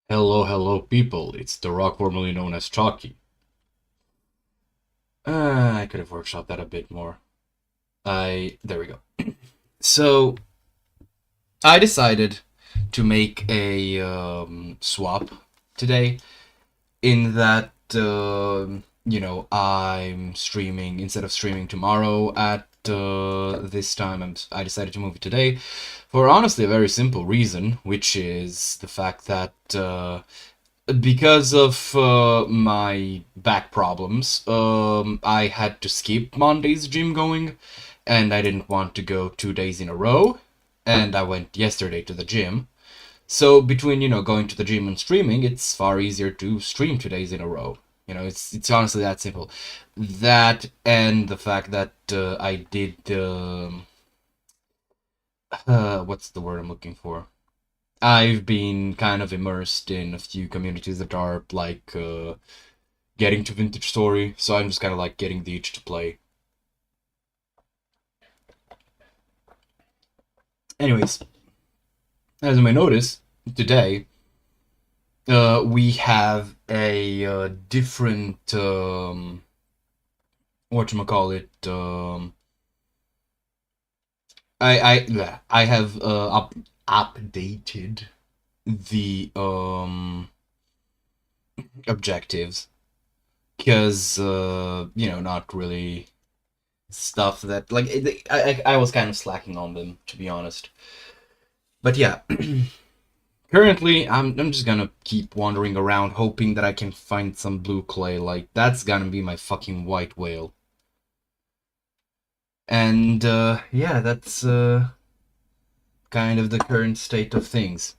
Hello, hello, people. It's the rock formerly known as Chalky. I could have workshopped that a bit more. There we go. So, I decided to make a swap today, in that, I'm streaming, instead of streaming tomorrow at this time, I decided to move it today for honestly a very simple reason, which is the fact that because of my back problems, I had to skip Monday's gym going, and I didn't want to go 2 days in a row, and I went yesterday to the gym. So between going to the gym and streaming, it's far easier to stream 2 days in a row. It's honestly that simple. That and the fact that I did what's the word I'm looking for? I've been kind of immersed in a few communities that are like getting to Vintage Story, so I'm just kind of like getting the itch to play. Anyways, as you may notice, today we have a different whatchamacallit. I have updated the objectives, because not really stuff that like I was kind of slacking on them, to be honest. But yeah, currently I'm just gonna keep wandering around hoping that I can find some blue clay. Like, that's gonna be my fucking white whale. And yeah, that's kind of the current state of things.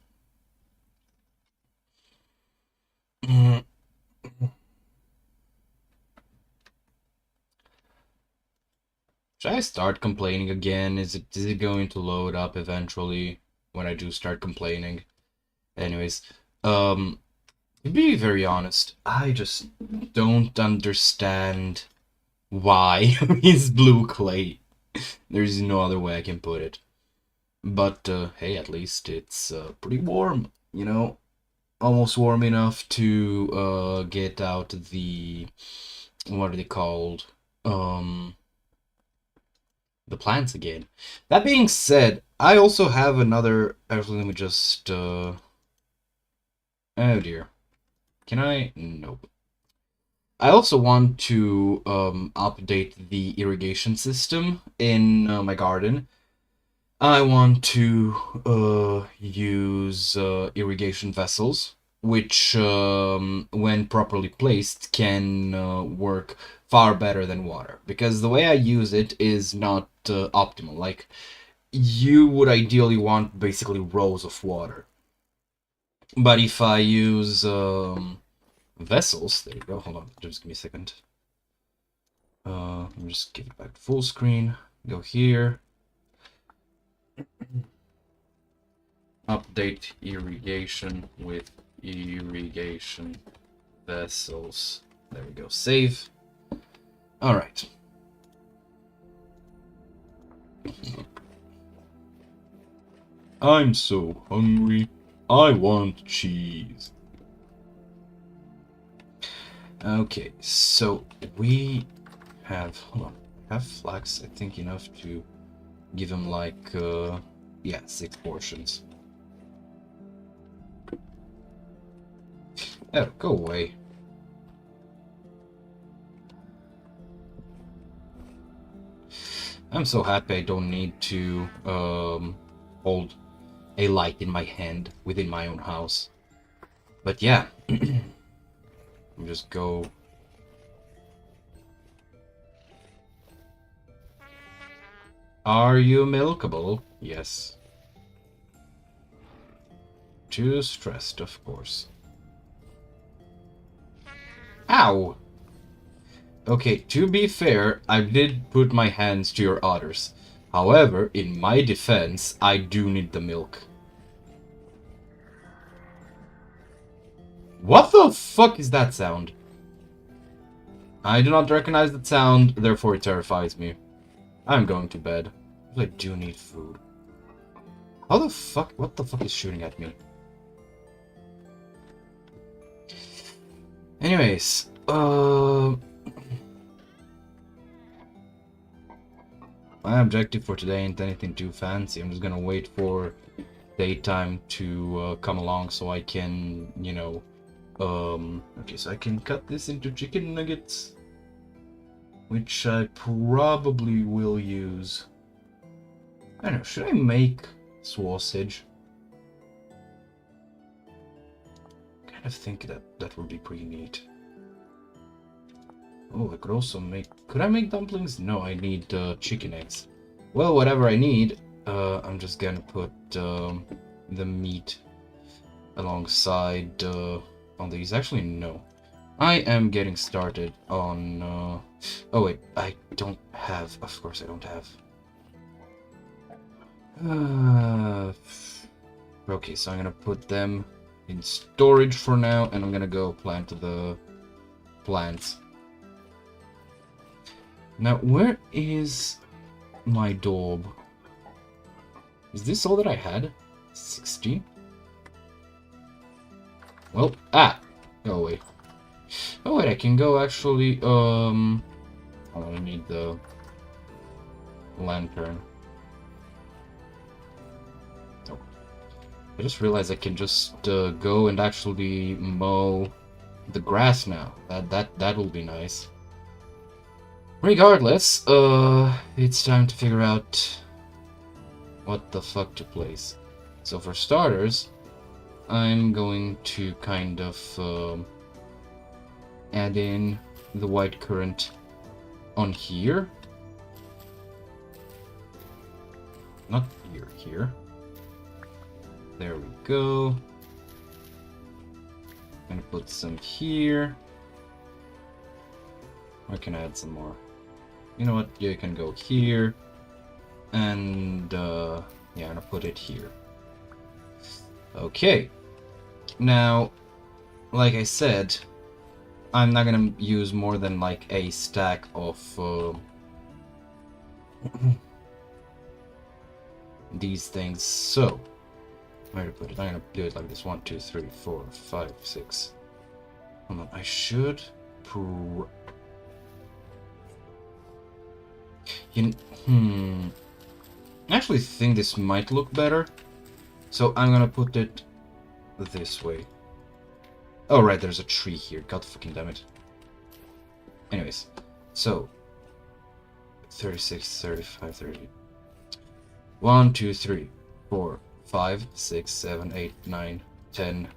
Should I start complaining again? Is it going to load up eventually when I do start complaining? Anyways, to be very honest, I just don't understand why is blue clay. There's no other way I can put it. But hey, at least it's pretty warm, almost warm enough to get out the, what are they called? The plants again. That being said, I also have another. Actually, let me just. Oh dear. Can I? Nope. I also want to update the irrigation system in my garden. I want to use irrigation vessels, which, when properly placed, can work far better than water. Because the way I use it is not optimal. Like, you would ideally want basically rows of water. But if I use vessels, there you go. Hold on, just give me a second. Let me just give it back to full screen. Go here. Update irrigation with irrigation vessels. There we go. Save. All right. I'm so hungry. I want cheese. Okay, so we have, hold on, have flax, I think, enough to give him like, yeah, 6 portions. Oh, go away. I'm so happy I don't need to hold a light in my hand within my own house. But yeah, just go. Are you milkable? Yes. Too stressed, of course. Ow! Okay, to be fair, I did put my hands to your udders. However, in my defense, I do need the milk. What the fuck is that sound? I do not recognize that sound, therefore it terrifies me. I'm going to bed. I do need food. How the fuck? What the fuck is shooting at me? Anyways, my objective for today ain't anything too fancy. I'm just gonna wait for daytime to come along so I can, you know, okay, so I can cut this into chicken nuggets, which I probably will use. I don't know, should I make sausage? I think that would be pretty neat. Oh, I could also make... Could I make dumplings? No, I need chicken eggs. Well, whatever I need, I'm just gonna put the meat alongside on these. Actually, no. I am getting started on... Oh wait, I don't have... Of course I don't have... Okay, so I'm gonna put them in storage for now, and I'm gonna go plant the plants. Now, where is my daub? Is this all that I had? 16? Well, oh wait. Oh wait, I can go actually, oh, I need the lantern. I just realized I can just go and actually mow the grass now. That will be nice. Regardless, it's time to figure out what the fuck to place. So for starters, I'm going to kind of add in the white currant on here. Not here, here. There we go. I'm gonna put some here. I can add some more. You know what? Yeah, you can go here. And, yeah, I'm gonna put it here. Okay. Now, like I said, I'm not gonna use more than like a stack of these things. So, where to put it? I'm gonna do it like this. 1, 2, 3, 4, 5, 6. Hold on, I should. I actually think this might look better. So I'm gonna put it this way. Oh, right, there's a tree here. God fucking damn it. Anyways, so 36, 35, 30. 1, 2, 3, 4, 5, 6, 7, 8, 9, 10,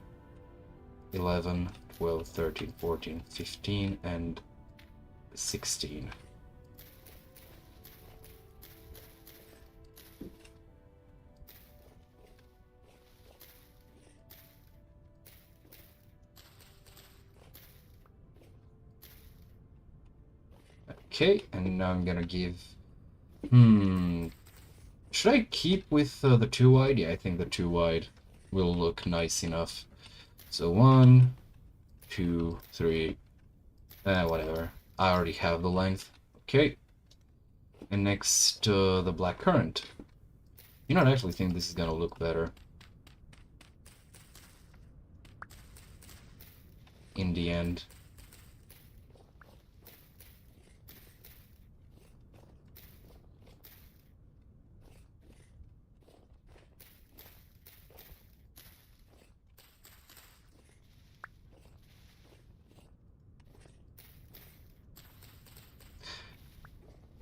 11, 12, 13, 14, 15, and 16. Okay, and now I'm gonna give... Should I keep with the 2 wide? Yeah, I think the 2 wide will look nice enough. So 1, 2, 3... whatever. I already have the length. Okay. And next, the black currant. You know, I actually think this is gonna look better. In the end.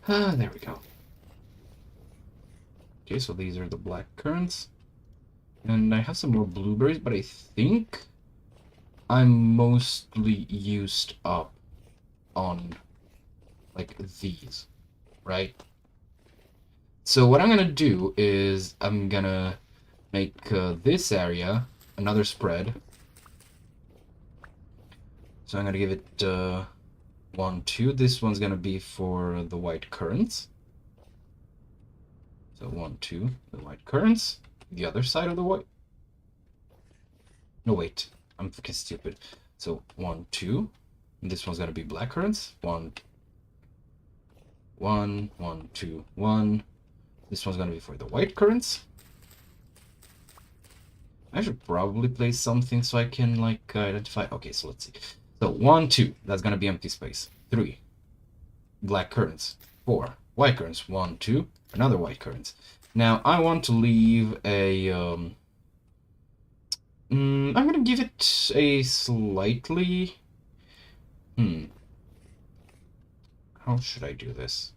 There we go. Okay, so these are the black currants. And I have some more blueberries, but I think I'm mostly used up on, like, these, right? So what I'm gonna do is I'm gonna make this area another spread. So I'm gonna give it 1, 2. This one's gonna be for the white currants. So 1, 2, the white currants. The other side of the white. No, wait. I'm fucking stupid. So 1, 2. And this one's gonna be black currants. 1, 1, 1, 2, 1. This one's gonna be for the white currants. I should probably place something so I can, like, identify. Okay, so let's see. So 1, 2. That's gonna be empty space. 3. Black curtains. 4. White curtains. 1, 2. Another white curtains. Now I want to leave a. I'm gonna give it a slightly. How should I do this?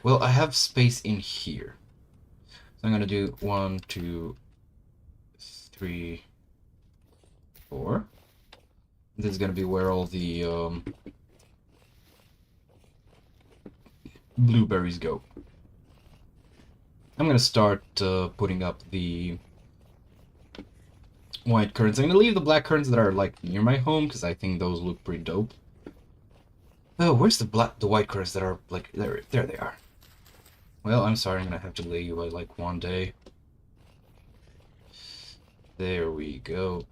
Well, I have space in here. So I'm gonna do 1, 2, 3, 4. This is gonna be where all the blueberries go. I'm gonna start putting up the white curtains. I'm gonna leave the black curtains that are like near my home because I think those look pretty dope. Oh, where's the white curtains that are like there? There they are. Well, I'm sorry, I'm gonna have to delay you by like 1 day. There we go.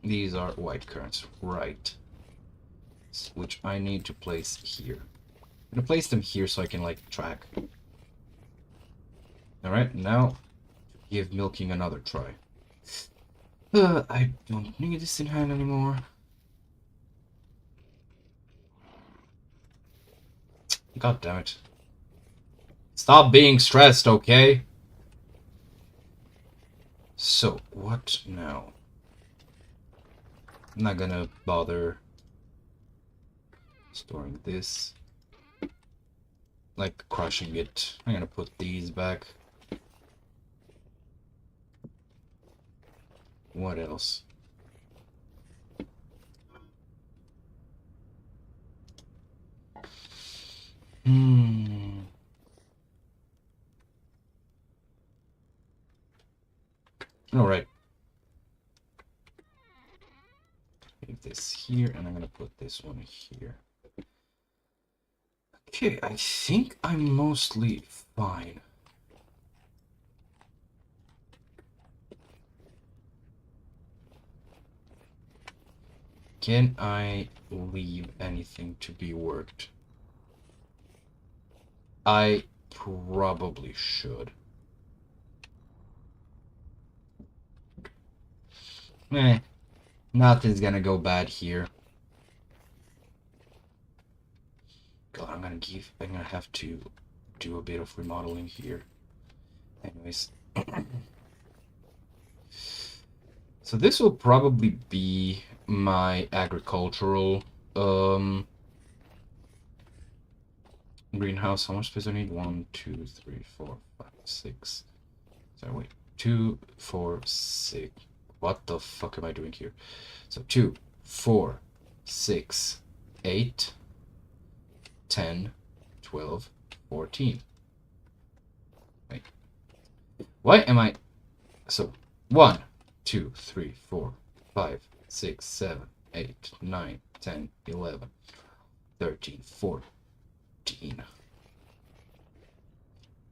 These are white curtains, right? Which I need to place here. I'm gonna place them here so I can like track. Alright, now give milking another try. I don't need this in hand anymore. God damn it. Stop being stressed, okay? So, what now? I'm not gonna bother storing this. Like, crushing it. I'm gonna put these back. What else? Alright. Leave this here, and I'm gonna put this one here. Okay, I think I'm mostly fine. Can I leave anything to be worked? I probably should. Nothing's gonna go bad here. God, I'm gonna have to do a bit of remodeling here. Anyways. So this will probably be my agricultural greenhouse. How much space do I need? 1, 2, 3, 4, 5, 6. Sorry, wait. 2, 4, 6. What the fuck am I doing here? So 2, 4, 6, 8, 10, 12, 14. Wait. Why am I... So, 1, 2, 3, 4, 5, 6, 7, 8, 9, 10, 11, 13, 14.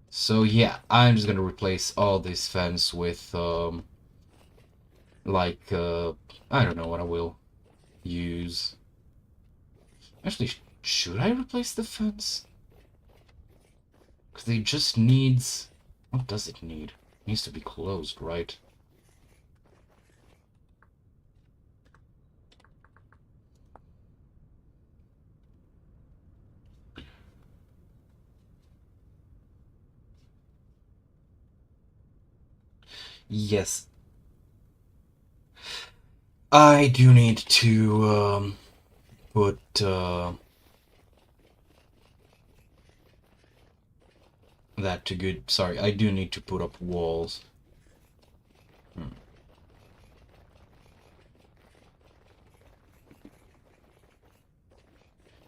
So yeah, I'm just gonna replace all this fence with, I don't know what I will use. Actually, should I replace the fence? Because it just needs... What does it need? It needs to be closed, right? Yes. I do need to, put, that to good... Sorry, I do need to put up walls. You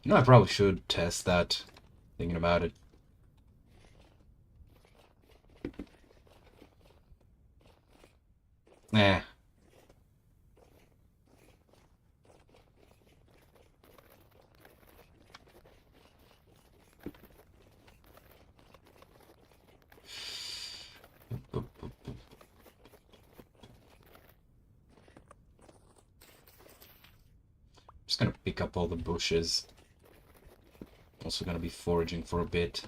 know, I probably should test that, thinking about it. Eh. Just gonna pick up all the bushes. Also gonna be foraging for a bit.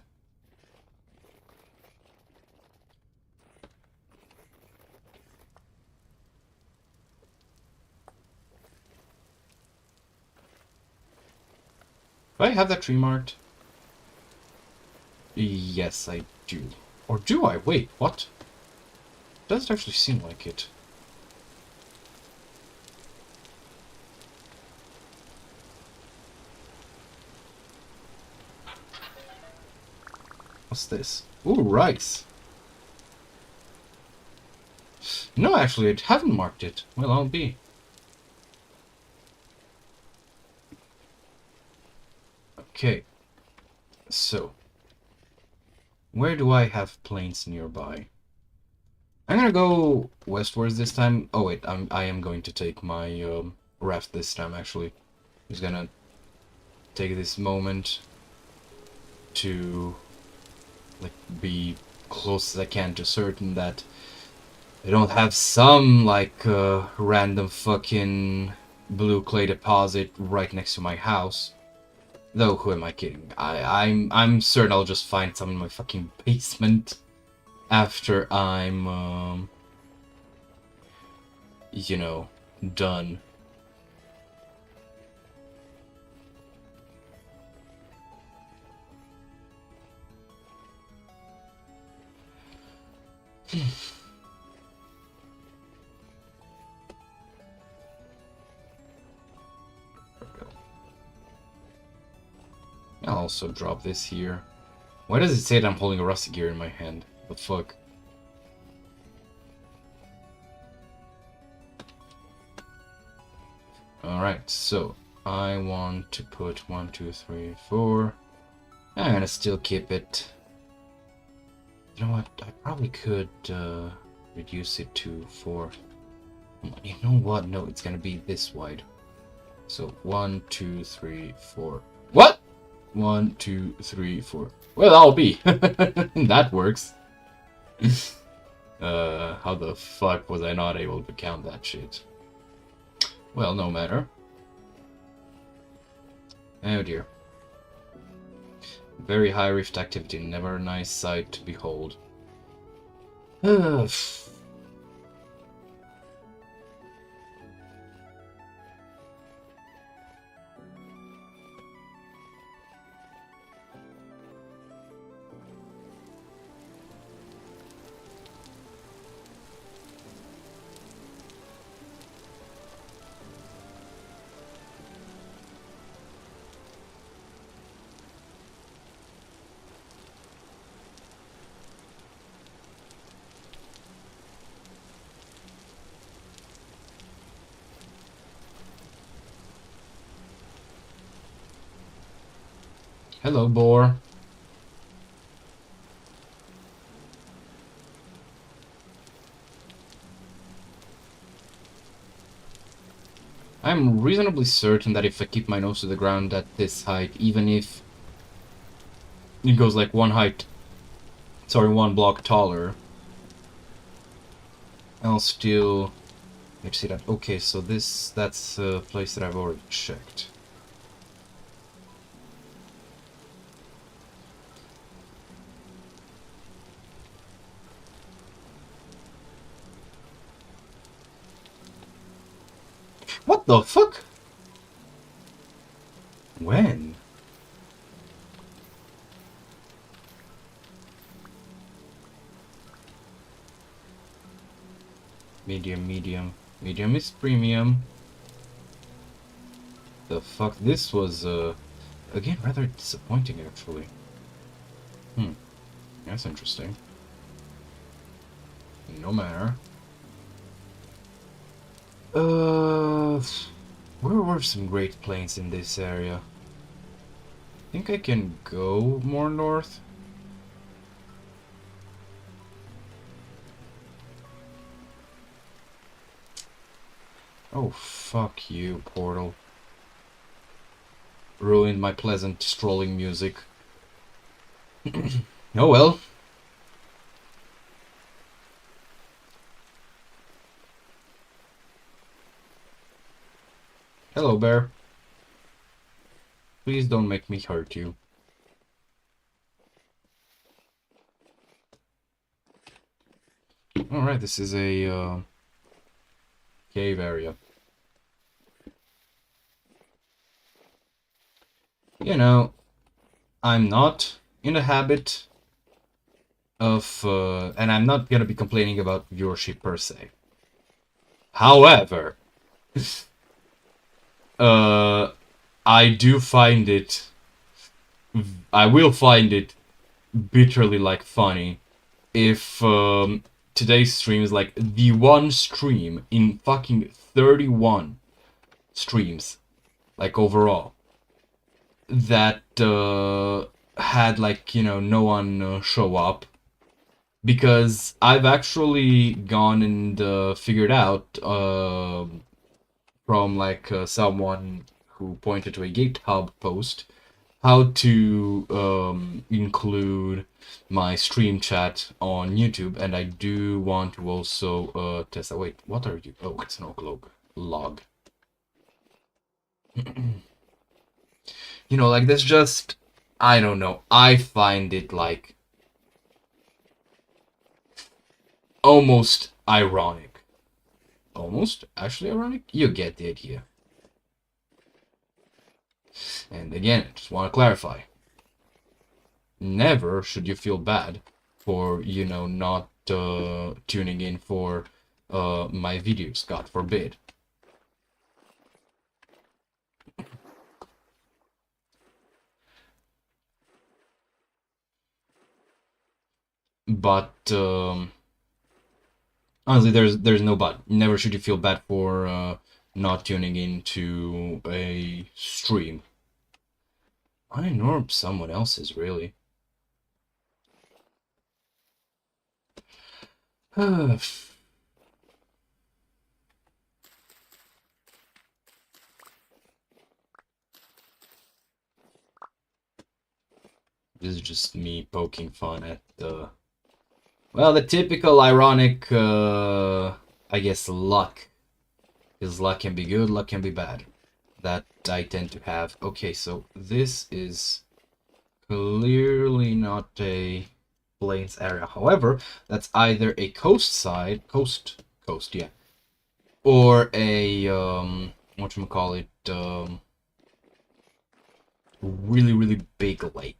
Do I have that tree marked? Yes, I do. Or do I? Wait, what? Doesn't actually seem like it. What's this? Ooh, rice. No, actually, I haven't marked it. Well, I'll be. Okay. So. Where do I have plains nearby? I'm gonna go westwards this time. Oh wait, I am going to take my raft this time actually. Just gonna take this moment to like be close as I can to certain that I don't have some like random fucking blue clay deposit right next to my house. Though who am I kidding? I'm certain I'll just find some in my fucking basement after I'm you know, done. I'll also drop this here. Why does it say that I'm holding a rusty gear in my hand? What the fuck? Alright, so I want to put 1, 2, 3, 4. I'm gonna still keep it. You know what? I probably could reduce it to 4. You know what? No, it's gonna be this wide. So 1, 2, 3, 4. What? 1, 2, 3, 4. Well, I'll be. That works. How the fuck was I not able to count that shit? Well, no matter. Oh dear. Very high rift activity, never a nice sight to behold. Hello, boar. I'm reasonably certain that if I keep my nose to the ground at this height, even if it goes like one block taller, I'll still... Let's see that. Okay, so that's a place that I've already checked. What the fuck? When? Medium, medium. Medium is premium. The fuck? This was, again, rather disappointing, actually. That's interesting. No matter. Where were some great plains in this area? I think I can go more north. Oh, fuck you, portal. Ruined my pleasant strolling music. Oh well. Hello, bear. Please don't make me hurt you. Alright, this is a cave area. you know, I'm not in the habit of, and I'm not gonna be complaining about viewership per se. However, I do find it, I will find it bitterly like funny if today's stream is like the one stream in fucking 31 streams, like overall, that had like, you know, no one show up. Because I've actually gone and figured out from like someone who pointed to a GitHub post how to include my stream chat on YouTube, and I do want to also test that. Wait, what are you? Oh, it's an oak log. You know, like this just, I don't know. I find it like almost ironic. Almost actually ironic? You get the idea. And again, I just want to clarify. Never should you feel bad for, you know, not tuning in for my videos, God forbid. But honestly, there's no but. Never should you feel bad for not tuning in to a stream. Mine or someone else's, really. This is just me poking fun at the, well, the typical ironic, I guess, luck. Because luck can be good, luck can be bad. That I tend to have. Okay, so this is clearly not a plains area. However, that's either a coast, yeah, or a whatchamacallit, really big lake.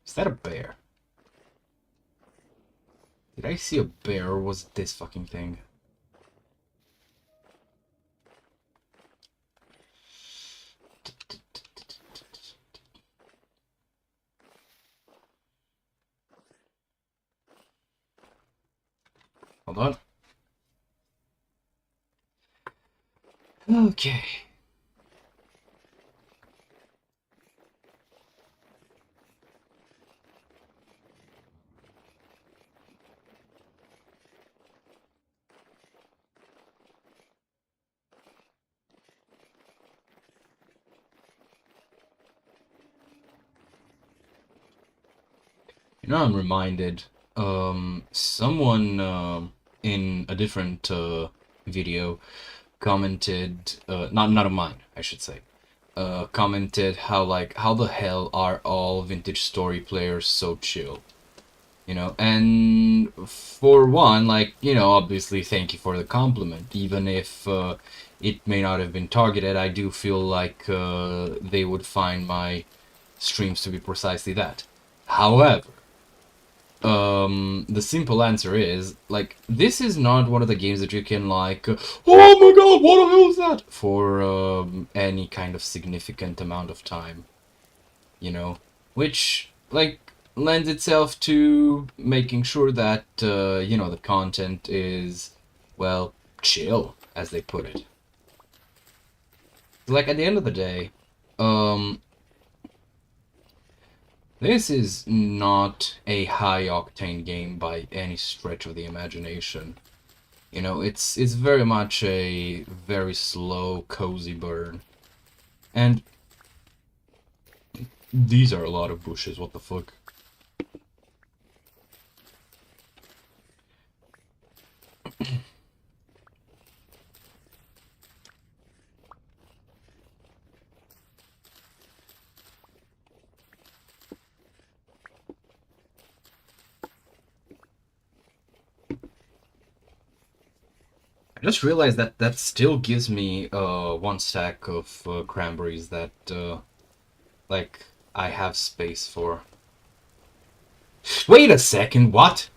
Is that a bear? Did I see a bear, or was it this fucking thing? Hold on. Okay. You know, I'm reminded, someone in a different video commented, not of mine, I should say, commented how the hell are all vintage story players so chill? You know, and for one, like, you know, obviously thank you for the compliment, even if it may not have been targeted. I do feel like they would find my streams to be precisely that. However, the simple answer is, like, this is not one of the games that you can, like, oh my god, what the hell is that, for any kind of significant amount of time, you know, which, like, lends itself to making sure that you know, the content is, well, chill, as they put it. Like, at the end of the day, um this is not a high-octane game by any stretch of the imagination. You know, it's very much a very slow, cozy burn. And these are a lot of bushes, what the fuck? just realized that that still gives me one stack of cranberries that like I have space for. Wait a second, what?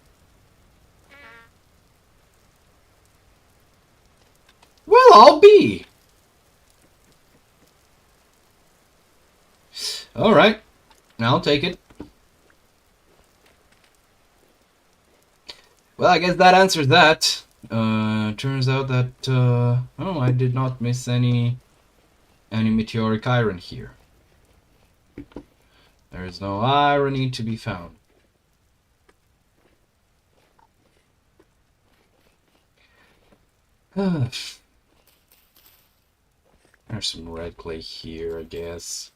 Well, I'll be. All right, I'll take it. Well, I guess that answers that. Turns out that oh, I did not miss any meteoric iron here. There is no irony to be found. There's some red clay here, I guess.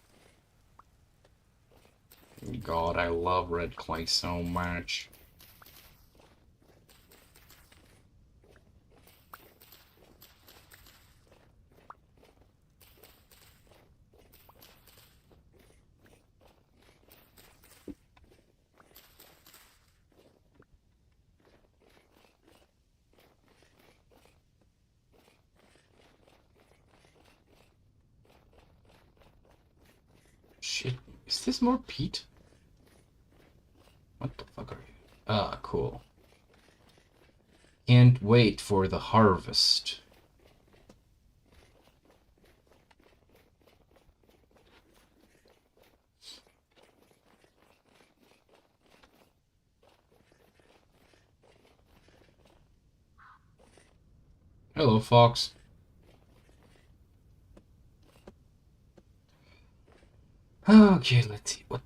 God, I love red clay so much. Shit, is this more peat? What the fuck are you? Ah, cool. Can't wait for the harvest. Hello, Fox. Okay, let's see. What?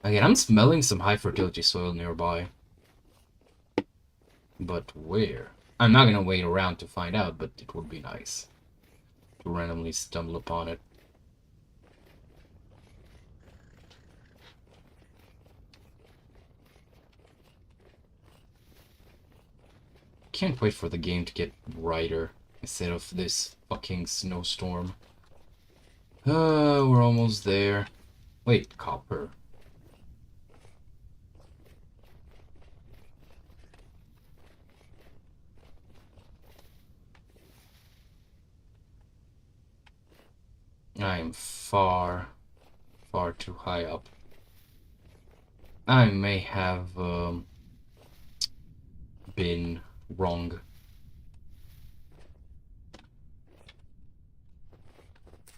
Again, I'm smelling some high fertility soil nearby. But where? I'm not gonna wait around to find out, but it would be nice to randomly stumble upon it. Can't wait for the game to get brighter instead of this fucking snowstorm. We're almost there. Wait, copper. I am far too high up. I may have been wrong.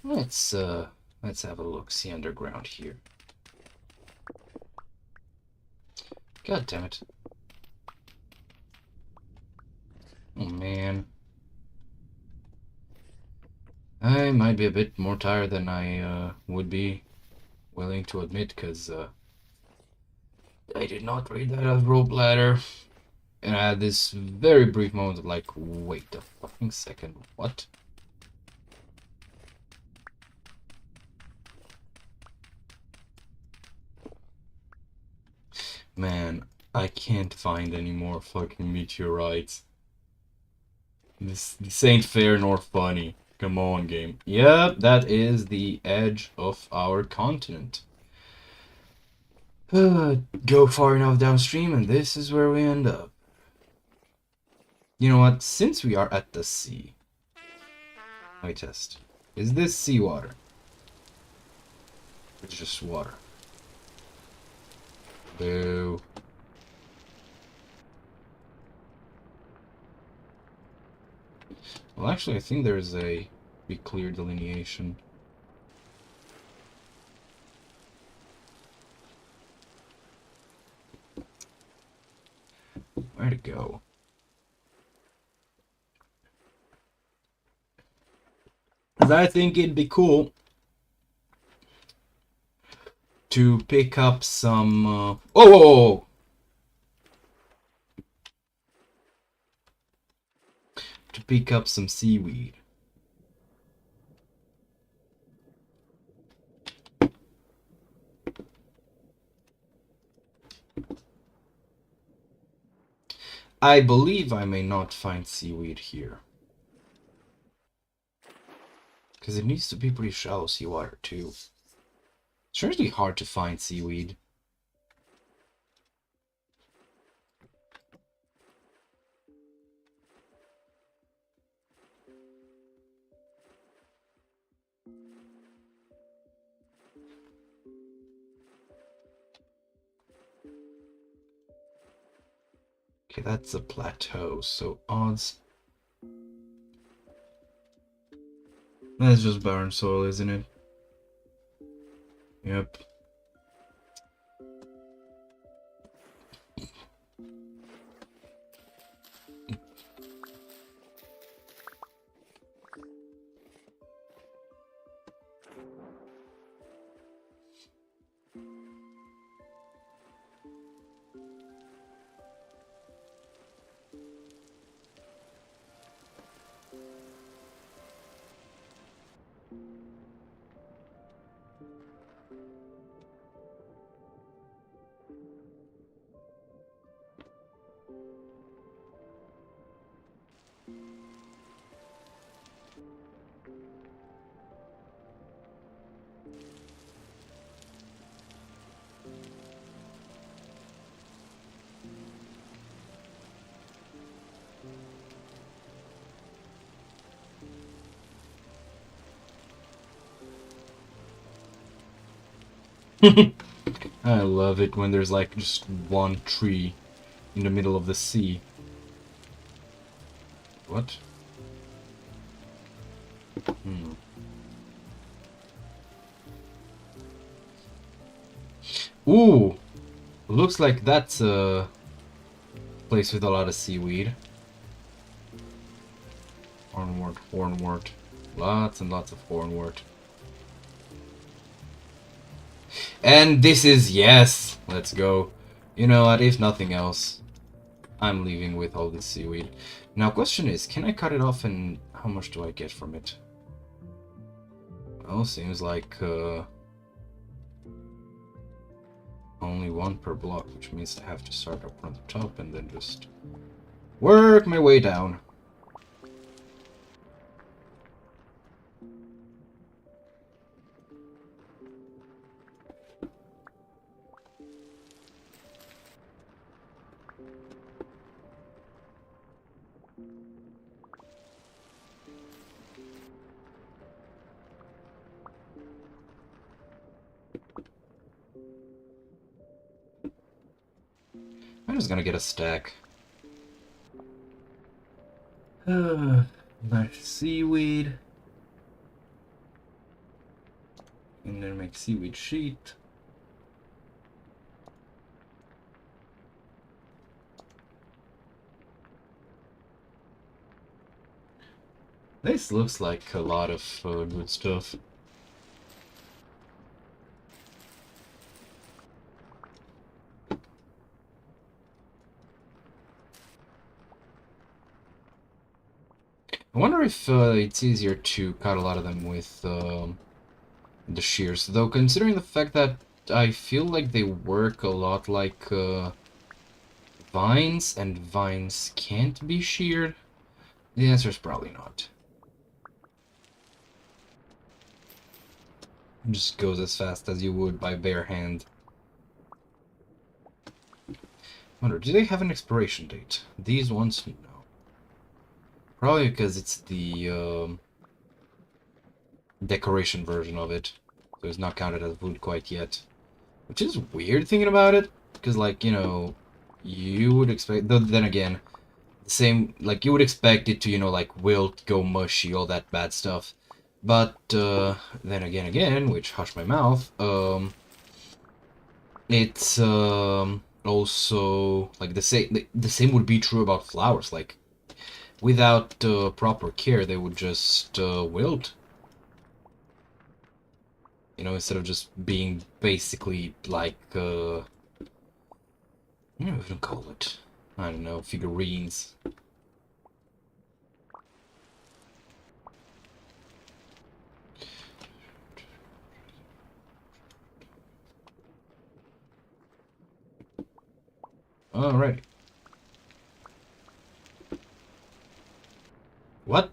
Let's have a look. See underground here. God damn it. Oh man. I might be a bit more tired than I would be willing to admit, because I did not read that as rope ladder. And I had this very brief moment of like, wait a fucking second, what? Man, I can't find any more fucking meteorites. This ain't fair nor funny. Come on, game. Yep, that is the edge of our continent. Go far enough downstream and this is where we end up. You know what? Since we are at the sea... I test. Is this seawater? It's just water. Boo. Well, actually, I think there's a pretty clear delineation. Where to go? Because I think it'd be cool to pick up some... Whoa, whoa, whoa! To pick up some seaweed. I believe I may not find seaweed here. Because it needs to be pretty shallow seawater too. It's really hard to find seaweed. Okay, that's a plateau, so odds. That's just barren soil, isn't it? Yep. I love it when there's like just one tree in the middle of the sea. What? Hmm. Ooh! Looks like that's a place with a lot of seaweed. Hornwort, hornwort. Lots and lots of hornwort. And this is, yes! Let's go. You know what, if nothing else, I'm leaving with all this seaweed. Now, question is, can I cut it off and how much do I get from it? Well, seems like only one per block, which means I have to start up from the top and then just work my way down. I'm just gonna get a stack. Nice seaweed. And then make seaweed sheet. This looks like a lot of good stuff. I wonder if it's easier to cut a lot of them with the shears, though considering the fact that I feel like they work a lot like vines, and vines can't be sheared, the answer is probably not. It just goes as fast as you would by bare hand. Wonder, do they have an expiration date? These ones, no. Probably because it's the decoration version of it, so it's not counted as wood quite yet. Which is weird thinking about it, because like, you know, you would expect, though then again, the same, like you would expect it to, you know, like wilt, go mushy, all that bad stuff. But then again, which hush my mouth, it's also like the same would be true about flowers. Like without proper care, they would just wilt. You know, instead of just being basically like what do you even call it? I don't know, figurines. Alrighty. What?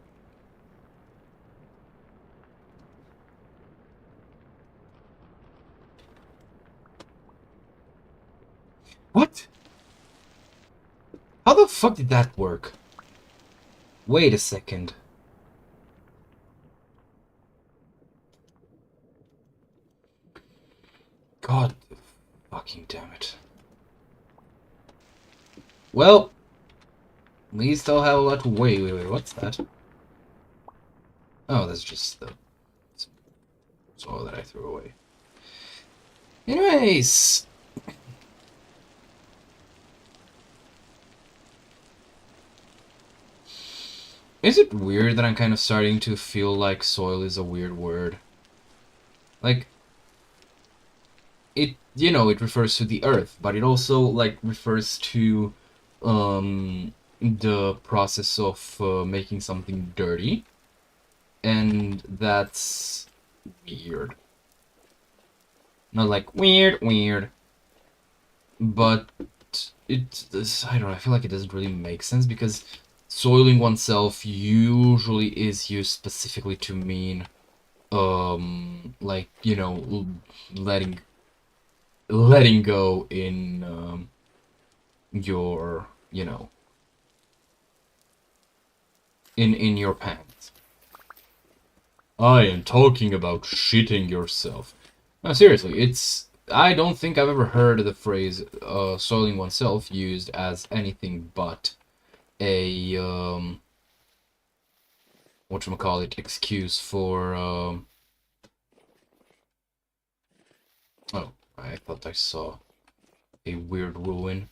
What? How the fuck did that work? Wait a second. God fucking damn it. Well, we still have a lot to wait. Wait, what's that? Oh, that's just the soil that I threw away. Anyways. Is it weird that I'm kind of starting to feel like soil is a weird word? Like, it, you know, it refers to the earth, but it also, like, refers to, the process of making something dirty. And that's weird. Not like, weird. But I don't know, I feel like it doesn't really make sense because soiling oneself usually is used specifically to mean like, you know, letting go in your, you know, in your pants. I am talking about shitting yourself. No, seriously, I don't think I've ever heard the phrase soiling oneself used as anything but a whatchamacallit excuse for oh, I thought I saw a weird ruin.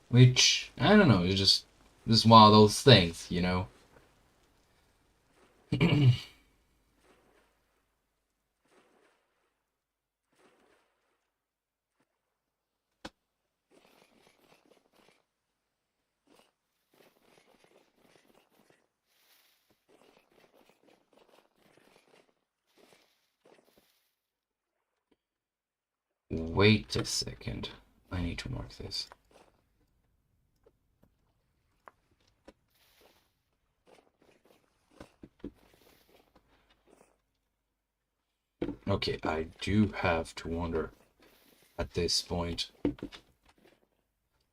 Which, I don't know, it's just one of those things, you know? Wait a second. I need to mark this. Okay, I do have to wonder at this point.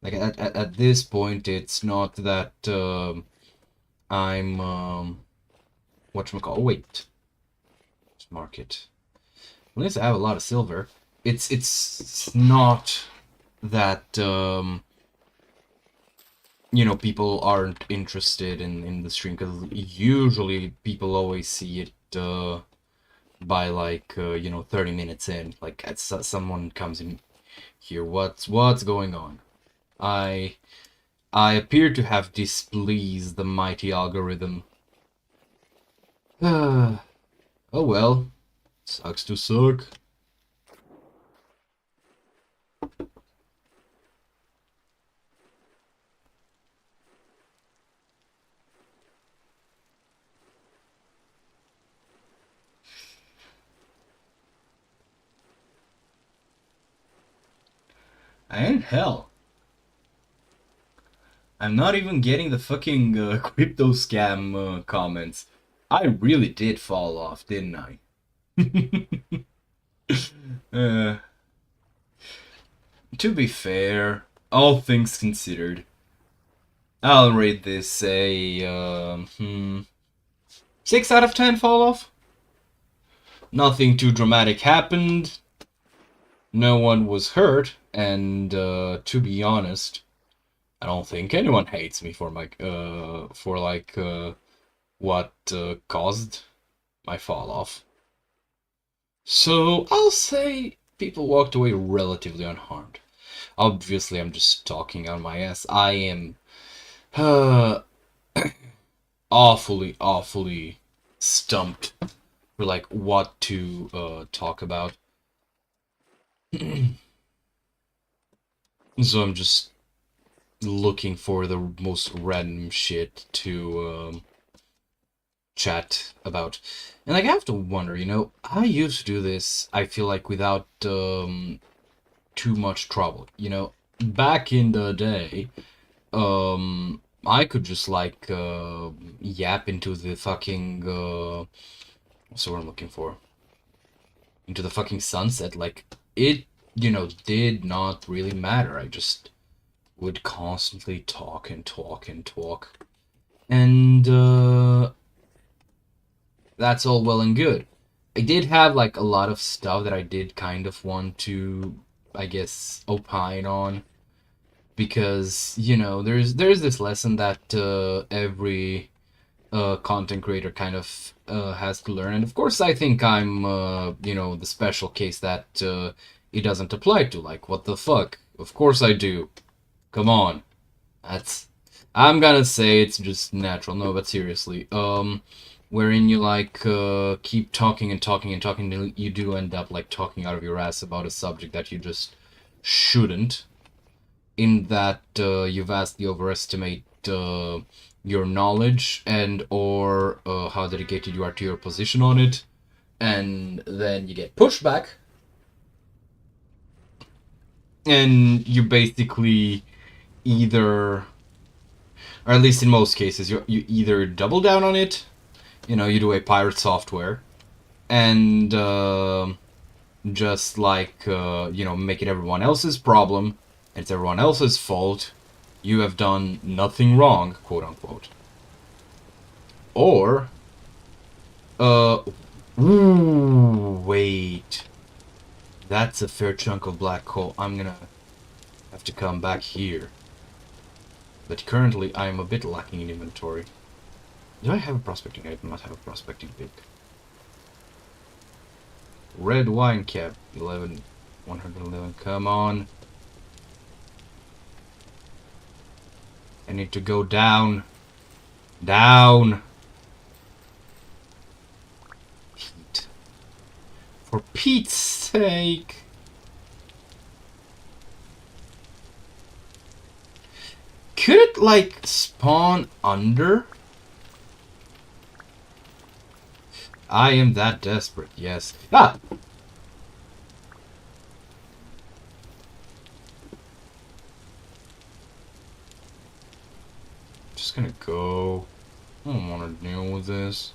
Like, at this point, it's not that I'm, whatchamacallit. Oh, wait. Let's mark it. At least I have a lot of silver. It's not that, you know, people aren't interested in the stream, because usually people always see it, by like you know, 30 minutes in, like someone comes in here, what's going on. I appear to have displeased the mighty algorithm. Oh well, sucks to suck. And hell, I'm not even getting the fucking crypto scam comments. I really did fall off, didn't I? To be fair, all things considered, I'll rate this a 6 out of 10 fall off. Nothing too dramatic happened. No one was hurt, and to be honest, I don't think anyone hates me for my what caused my fall off. So I'll say people walked away relatively unharmed. Obviously, I'm just talking on my ass. I am awfully stumped for like what to talk about. So I'm just looking for the most random shit to chat about. And like, I have to wonder, you know, I used to do this, I feel like, without too much trouble. You know, back in the day, I could just like yap into the fucking what's the word I'm looking for? Into the fucking sunset. Like, it, you know, did not really matter. I just would constantly talk and talk and talk. And That's all well and good. I did have like a lot of stuff that I did kind of want to, I guess, opine on, because you know there's this lesson that every content creator kind of has to learn, and of course I think I'm you know, the special case that it doesn't apply to. Like, what the fuck? Of course I do. Come on. That's, I'm gonna say it's just natural. No, but seriously, wherein you like keep talking and talking and talking till you do end up like talking out of your ass about a subject that you just shouldn't. In that you vastly overestimate your knowledge and or how dedicated you are to your position on it, and then you get pushed back, and you basically either, or at least in most cases, you either double down on it, you know, you do a pirate software, and just like, you know, make it everyone else's problem, it's everyone else's fault, you have done nothing wrong, quote unquote. Or, ooh, wait. That's a fair chunk of black coal. I'm gonna have to come back here. But currently, I am a bit lacking in inventory. Do I have a prospecting? I do not have a prospecting pick. Red wine cap, 111, come on. I need to go down. Down. Pete. For Pete's sake. Could it, like, spawn under? I am that desperate, yes. Ah! Just gonna go. I don't want to deal with this.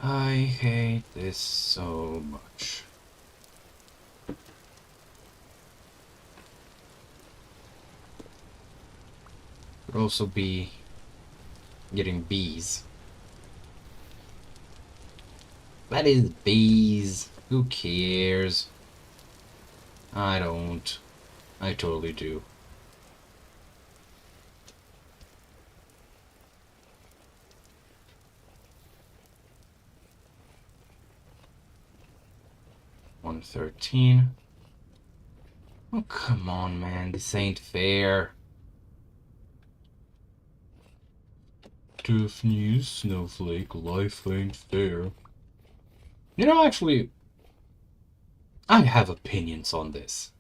I hate this so much. Could also be getting bees. That is bees. Who cares? I don't. I totally do. $113. Oh, come on, man. This ain't fair. Tiffany, snowflake, life ain't fair. You know, actually, I have opinions on this.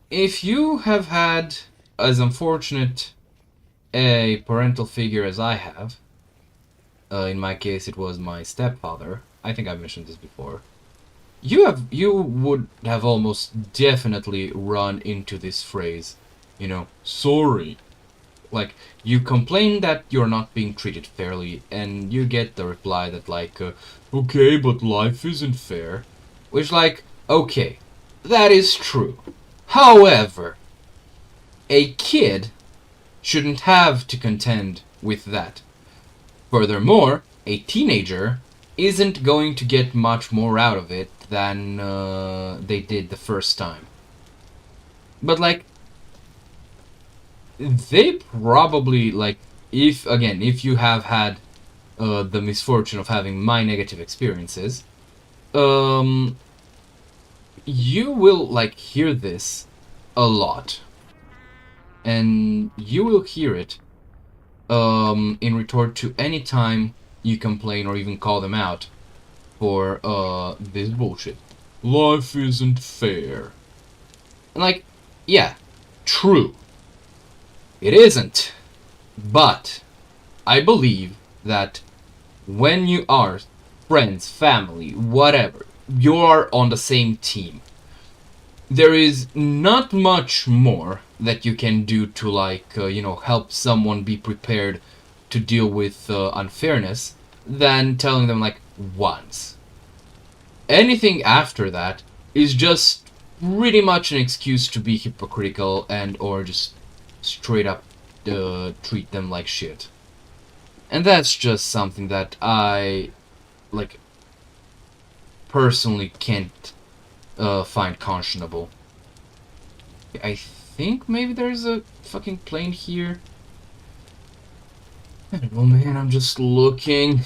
If you have had as unfortunate a parental figure as I have, in my case it was my stepfather, I think I've mentioned this before, you would have almost definitely run into this phrase, you know, sorry. Like, you complain that you're not being treated fairly, and you get the reply that, like, okay, but life isn't fair. Which, like, okay, that is true. However, a kid shouldn't have to contend with that. Furthermore, a teenager isn't going to get much more out of it than they did the first time. But, like, they probably, like, if you have had the misfortune of having my negative experiences, you will, like, hear this a lot. And you will hear it in retort to any time you complain or even call them out for this bullshit. Life isn't fair. And, like, yeah, true. It isn't. But I believe that when you are friends, family, whatever, you are on the same team. there is not much more that you can do to, like, help someone be prepared to deal with unfairness than telling them, like, once. Anything after that is just pretty much an excuse to be hypocritical and or just straight up treat them like shit. And that's just something that I, like, personally can't find conscionable. I think maybe there's a fucking plane here. I don't know, man, I'm just looking.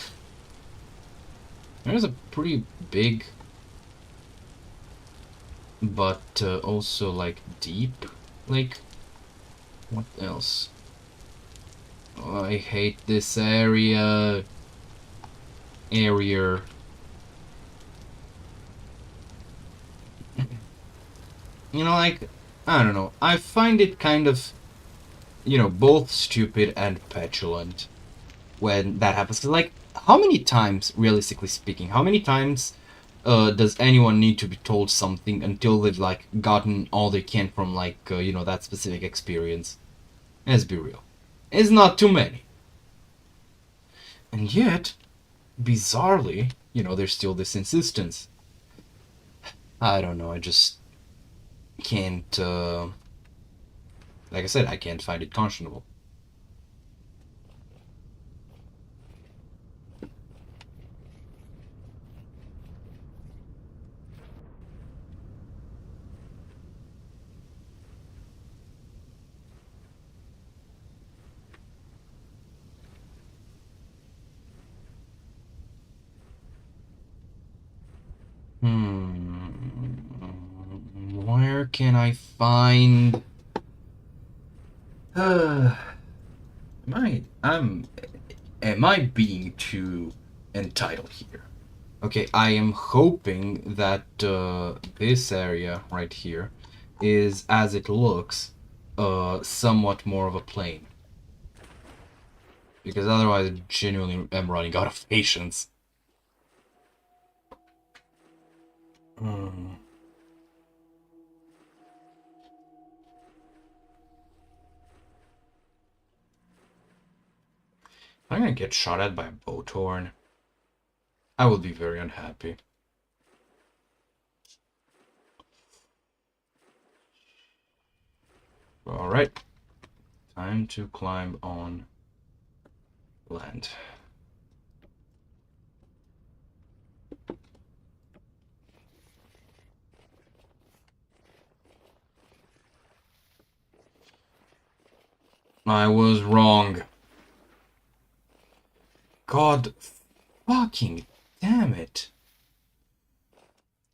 There's a pretty big, but also, like, deep lake. What else? Oh, I hate this area. You know, like, I don't know. I find it kind of, both stupid and petulant when that happens. 'Cause, like, how many times, realistically speaking, how many times does anyone need to be told something until they've, like, gotten all they can from, like, that specific experience? Let's be real. It's not too many. And yet, bizarrely, there's still this insistence. I don't know, I just can't, like I said, I can't find it conscionable. Where can I find... Am I being too entitled here? Okay, I am hoping that this area right here is, as it looks, somewhat more of a plain. Because otherwise I genuinely am running out of patience. I'm gonna get shot at by a boat horn. I will be very unhappy. Alright. Time to climb on land. I was wrong. God fucking damn it.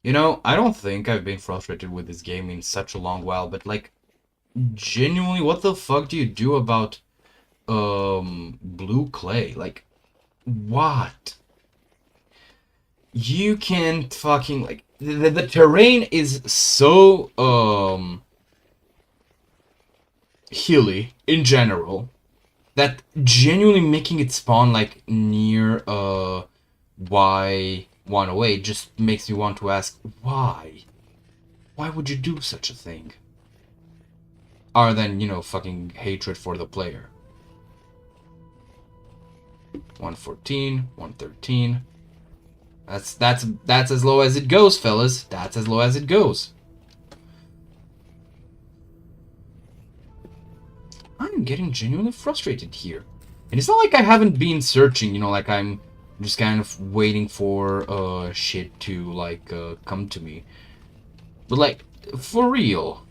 I don't think I've been frustrated with this game in such a long while, but, like, genuinely, what the fuck do you do about blue clay? Like, what? You can't fucking, like, the terrain is so hilly in general that genuinely making it spawn, like, near Y108 just makes me want to ask, why? Why would you do such a thing? Other than, fucking hatred for the player. 114, 113. That's as low as it goes, fellas. That's as low as it goes. I'm getting genuinely frustrated here. And it's not like I haven't been searching, like I'm just kind of waiting for shit to, like, come to me. But, like, for real.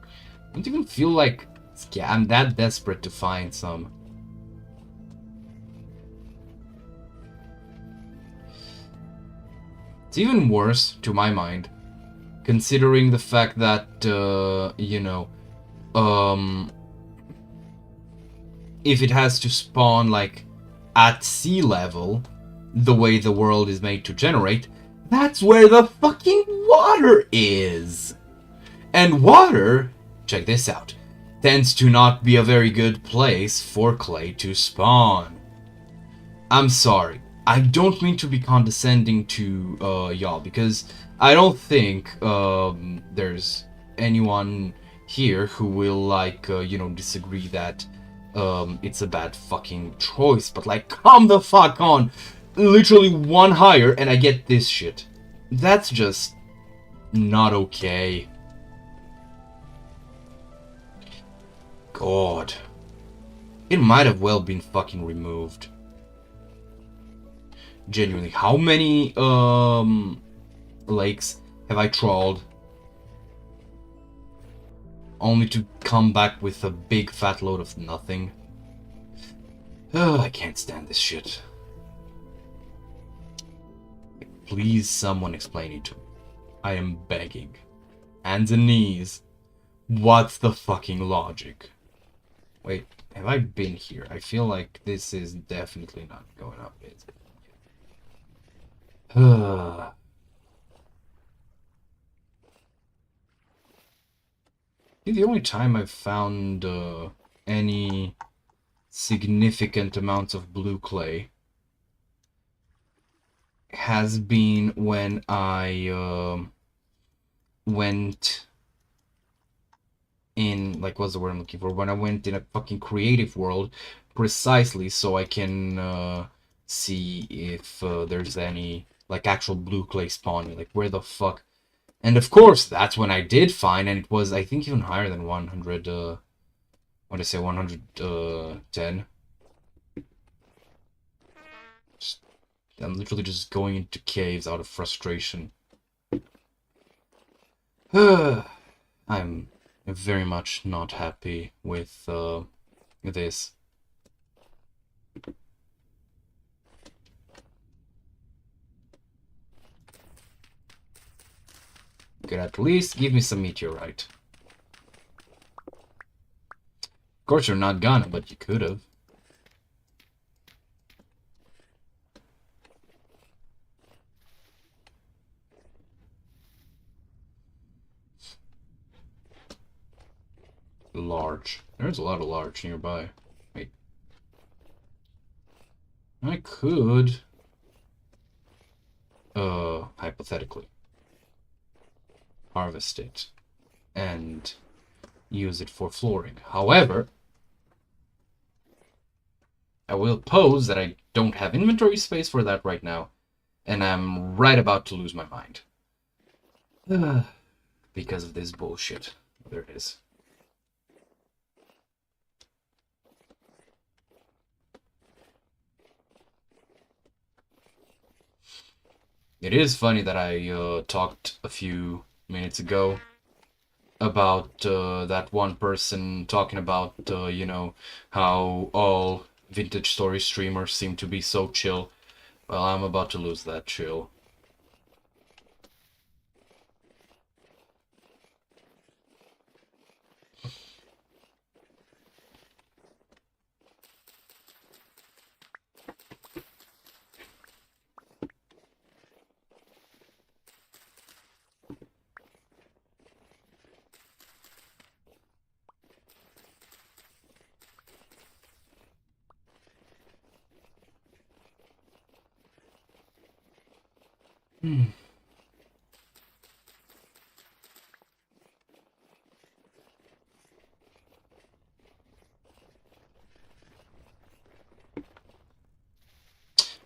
I don't even feel like I'm that desperate to find some. It's even worse, to my mind, considering the fact that, if it has to spawn, like, at sea level, the way the world is made to generate, that's where the fucking water is! And water, check this out, tends to not be a very good place for clay to spawn. I'm sorry. I don't mean to be condescending to y'all, because I don't think there's anyone here who will, like, you know, disagree that it's a bad fucking choice. But, like, come the fuck on! Literally one higher and I get this shit. That's just not okay. God. It might have well been fucking removed. Genuinely, how many lakes have I trawled only to come back with a big fat load of nothing? Oh, I can't stand this shit. Please, someone explain it to me. I am begging. Hands and knees. What's the fucking logic? Wait, have I been here? I feel like this is definitely not going up, is it? I think the only time I've found any significant amounts of blue clay has been when I went in, like, what's the word I'm looking for? When I went in a fucking creative world, precisely so I can see if there's any, like, actual blue clay spawning. Like, where the fuck? And of course, that's when I did find, and it was, I think, even higher than 100, what did I say, 110? I'm literally just going into caves out of frustration. I'm very much not happy with this. Could at least give me some meteorite. Of course you're not gonna, but you could have. Large. There's a lot of large nearby. Wait. I could... hypothetically harvest it and use it for flooring. However, I will pose that I don't have inventory space for that right now, and I'm right about to lose my mind. Because of this bullshit. There it is. It is funny that I talked a few minutes ago about that one person talking about, you know, how all vintage story streamers seem to be so chill. Well, I'm about to lose that chill.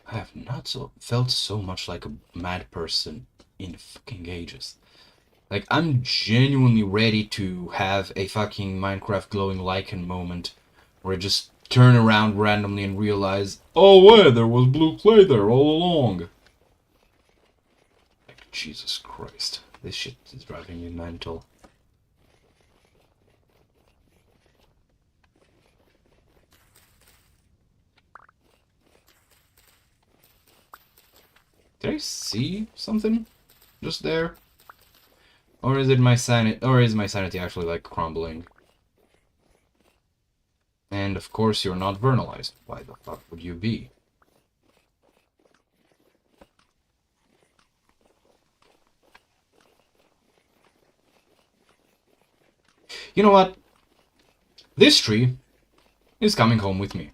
I have not felt so much like a mad person in fucking ages. Like, I'm genuinely ready to have a fucking Minecraft glowing lichen moment where I just turn around randomly and realize, oh wait, there was blue clay there all along. Like, Jesus Christ. This shit is driving me mental. Did I see something just there? Or is it my sanity? Or is my sanity actually, like, crumbling? And of course you're not vernalized. Why the fuck would you be? You know what? This tree is coming home with me.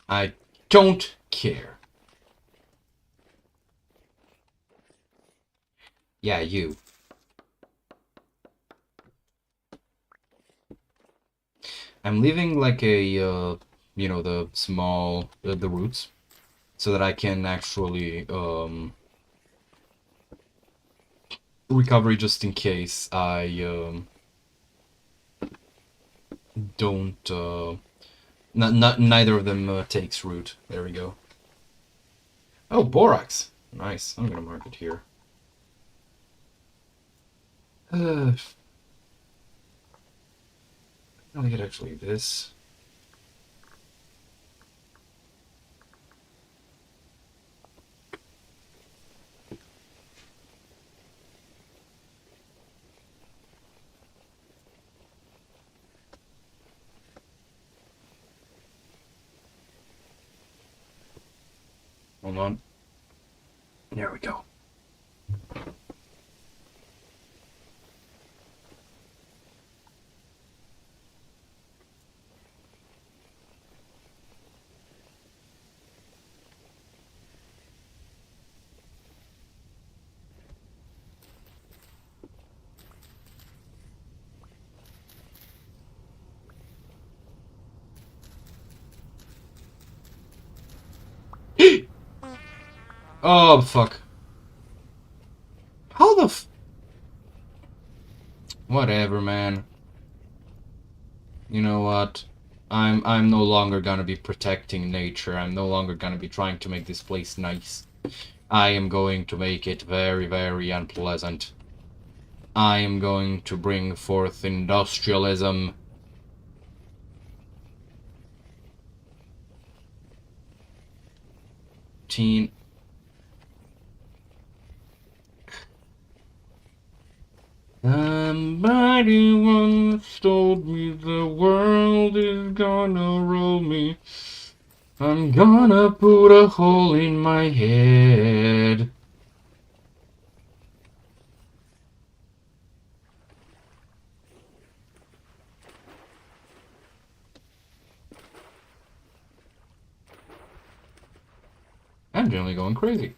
I don't care. Yeah, you. I'm leaving like a, you know, the small, the roots, so that I can actually, recovery just in case I, don't, neither of them takes root. There we go. Oh, borax. Nice. I'm gonna mark it here. I think it actually this. Hold on. There we go. Oh, fuck. How the f... Whatever, man. You know what? I'm no longer gonna be protecting nature. I'm no longer gonna be trying to make this place nice. I am going to make it very, very unpleasant. I am going to bring forth industrialism. Teen... Somebody once told me the world is gonna roll me. I'm gonna put a hole in my head. I'm generally going crazy.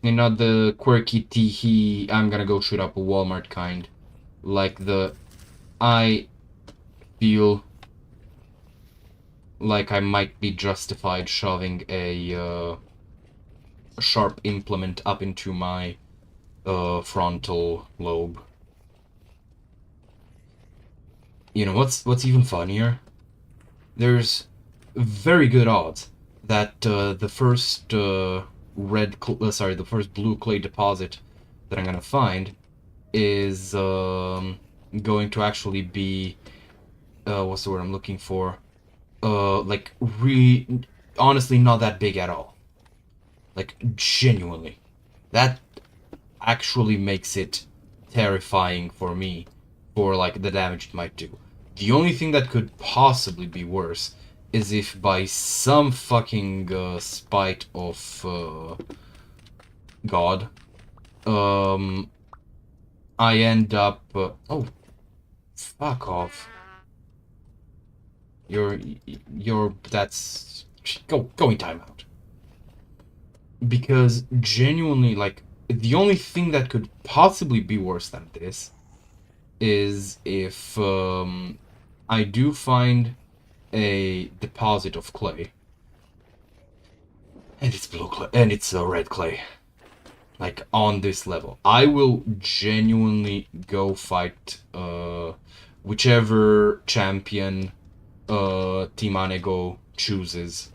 And not the quirky teehee, I'm gonna go shoot up a Walmart kind. Like the... I feel like I might be justified shoving a sharp implement up into my frontal lobe. You know what's even funnier? There's very good odds that the first the first blue clay deposit that I'm gonna find is going to actually be what's the word I'm looking for? Like honestly not that big at all. Like genuinely, that actually makes it terrifying for me for like the damage it might do. The only thing that could possibly be worse is if by some fucking spite of God, I end up. Oh, fuck off! You're that's going timeout. Because genuinely, like the only thing that could possibly be worse than this is if I do find a deposit of clay, and it's blue clay, and it's red clay, like on this level, I will genuinely go fight whichever champion Team Anego chooses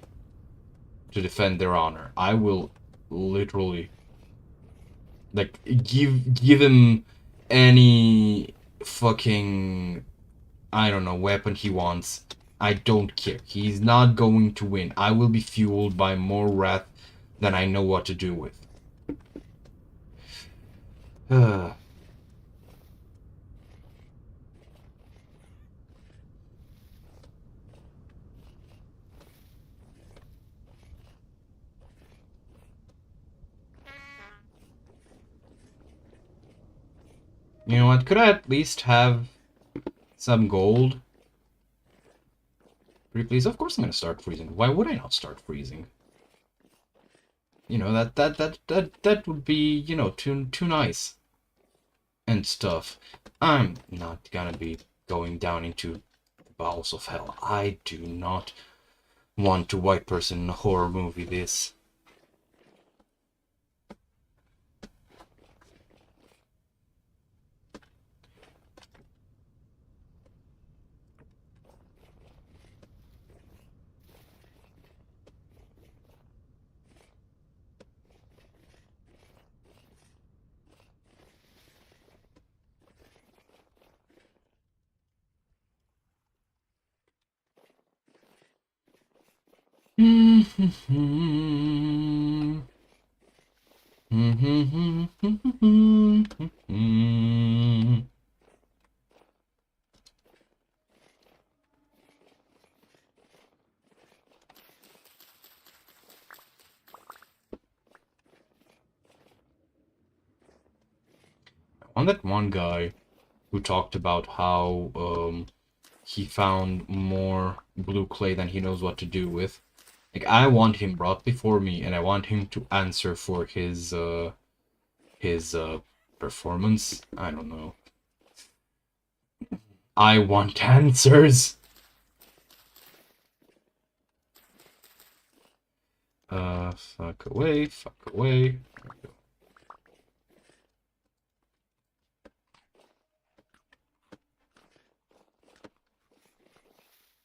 to defend their honor. I will literally like give him any fucking, I don't know, weapon he wants. I don't care. He's not going to win. I will be fueled by more wrath than I know what to do with. You know what? Could I at least have some gold? Pretty please, of course I'm gonna start freezing. Why would I not start freezing? You know, that would be, you know, too nice. And stuff. I'm not gonna be going down into the bowels of hell. I do not want to white person in a horror movie this. On that one guy who talked about how he found more blue clay than he knows what to do with. Like, I want him brought before me, and I want him to answer for his performance. I don't know. I want answers. Fuck away, fuck away.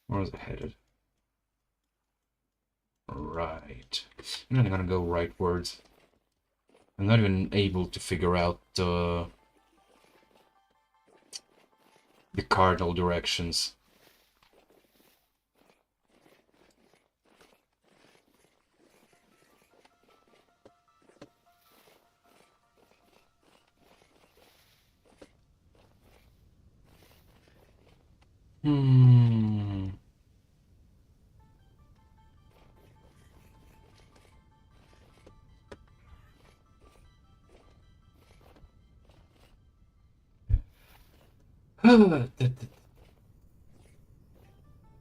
Where was it headed? Right. I'm not gonna go rightwards. I'm not even able to figure out the cardinal directions. Hmm.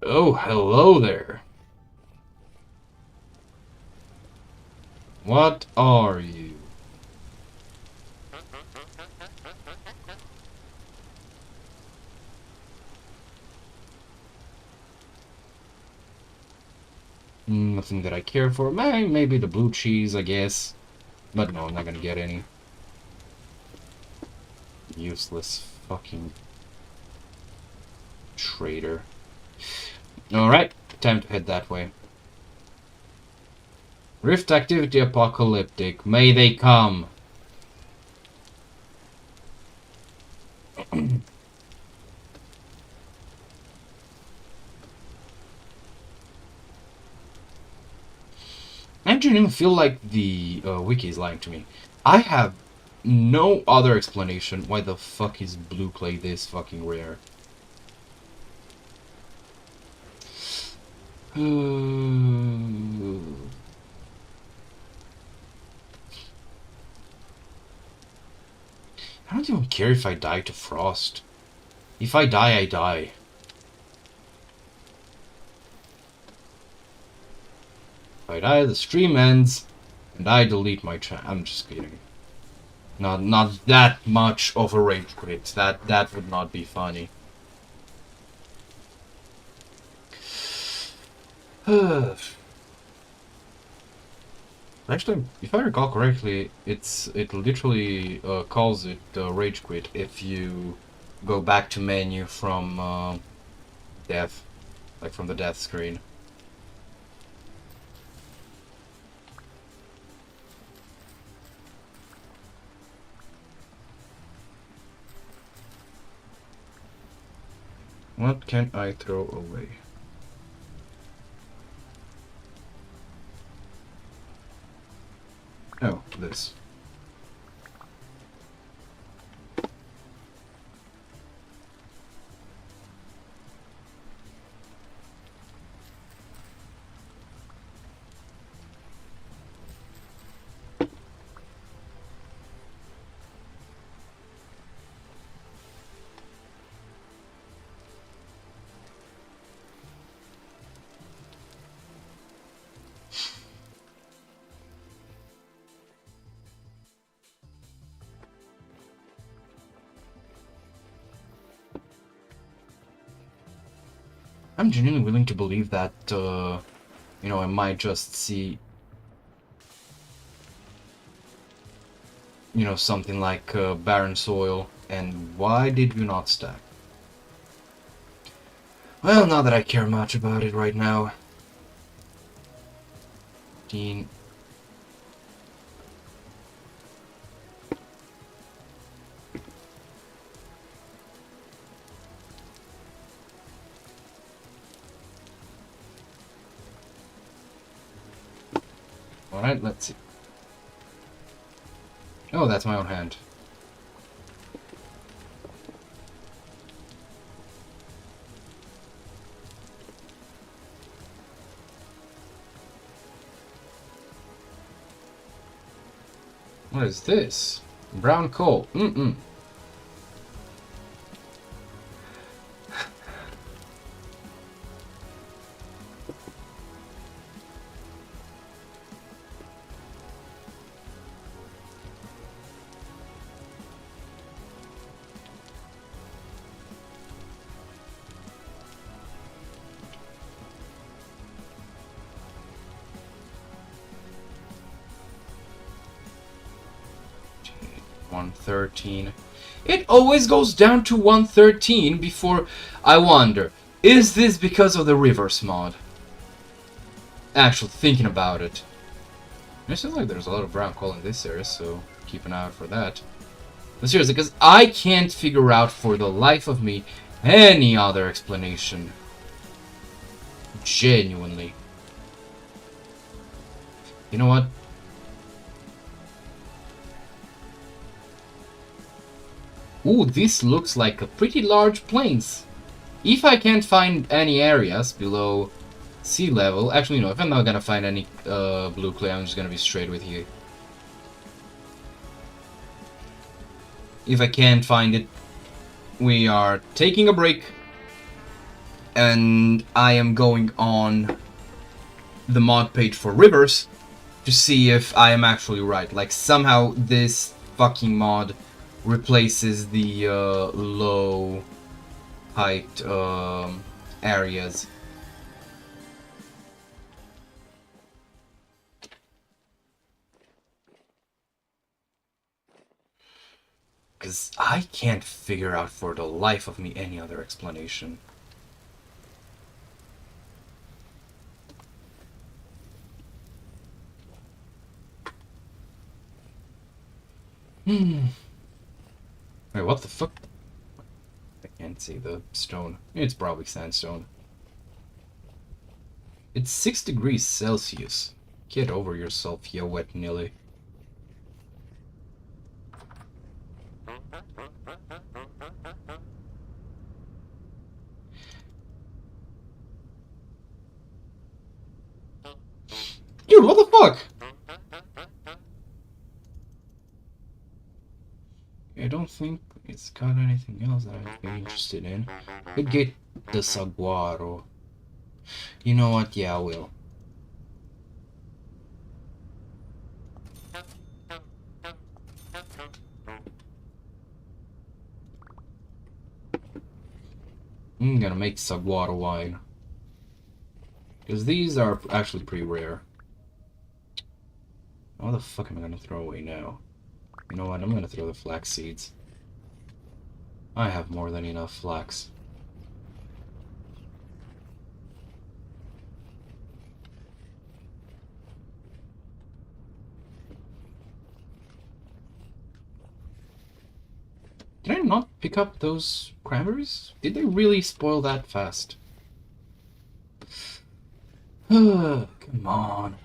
Oh, hello there. What are you? Nothing that I care for. Maybe the blue cheese, I guess. But no, I'm not gonna get any. Useless fucking traitor. Alright, time to head that way. Rift activity apocalyptic. May they come. I don't even feel like the wiki is lying to me. I have no other explanation why the fuck is blue clay this fucking rare. I don't even care if I die to frost. If I die, I die. If I die, the stream ends, and I delete my channel. I'm just kidding. Not that much of a rage quit. That would not be funny. Actually, if I recall correctly, it literally calls it rage quit if you go back to menu from death, like from the death screen. What can I throw away? Oh, this. I'm genuinely willing to believe that, you know, I might just see, you know, something like barren soil. And why did you not stack? Well, not that I care much about it right now. 15. Alright, let's see. Oh, that's my own hand. What is this? Brown coal. Mm-mm. $113. It always goes down to 113 before I wonder, is this because of the reverse mod? Actually thinking about it. It seems like there's a lot of brown coal in this area, so keep an eye out for that. But seriously, because I can't figure out for the life of me any other explanation. Genuinely. You know what? Ooh, this looks like a pretty large plains. If I can't find any areas below sea level, actually no, if I'm not gonna find any blue clay, I'm just gonna be straight with you. If I can't find it, we are taking a break, and I am going on the mod page for rivers to see if I am actually right. Like somehow this fucking mod replaces the low height areas. Because I can't figure out for the life of me any other explanation. Wait, what the fuck? I can't see the stone. It's probably sandstone. It's 6 degrees Celsius. Get over yourself, you wet nilly. Dude, what the fuck? I don't think it's got anything else that I'd be interested in. Could get the saguaro. You know what? Yeah, I will. I'm gonna make saguaro wine. Because these are actually pretty rare. What the fuck am I gonna throw away now? You know what? I'm gonna throw the flax seeds. I have more than enough flax. Did I not pick up those cranberries? Did they really spoil that fast? Come on.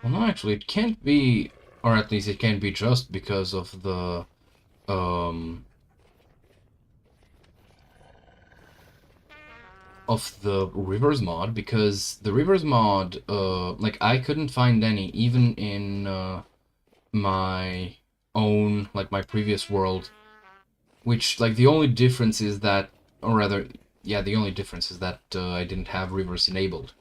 Well, no, actually, it can't be Or at least it can't be just because of the rivers mod, because the rivers mod, like, I couldn't find any, even in my own, like, my previous world, which, like, the only difference is that, or rather, yeah, the only difference is that I didn't have rivers enabled.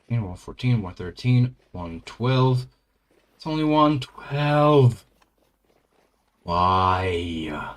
You know, 114, 113, 112. It's only 112. Why?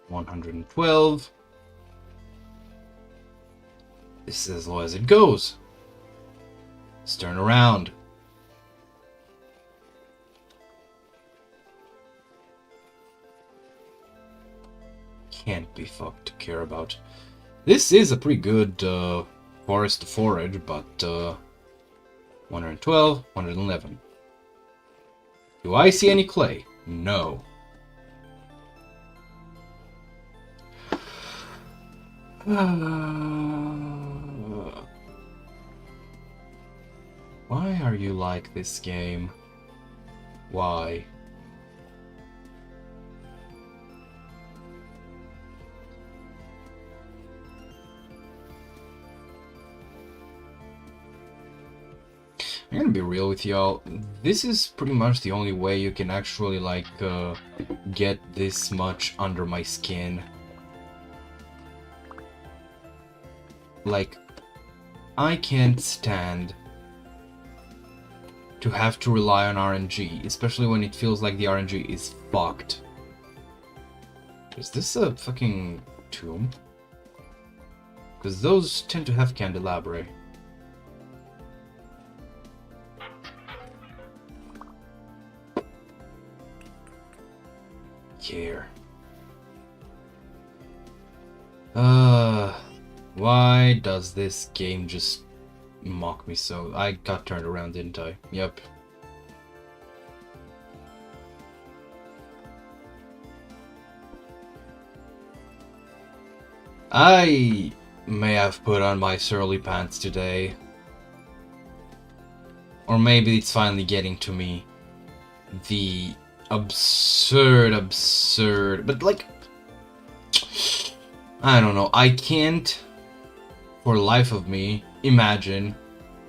112. This is as low as it goes. Let's turn around. Can't be fucked to care about. This is a pretty good forest to forage, but 112, 111. Do I see any clay? No. Why are you like this game? Why? I'm gonna be real with y'all. This is pretty much the only way you can actually, like, get this much under my skin. Like, I can't stand to have to rely on RNG, especially when it feels like the RNG is fucked. Is this a fucking tomb? Because those tend to have candelabra. Care. Why does this game just mock me so? I got turned around, didn't I? Yep. I may have put on my surly pants today. Or maybe it's finally getting to me. The absurd, but like, I don't know, I can't for life of me imagine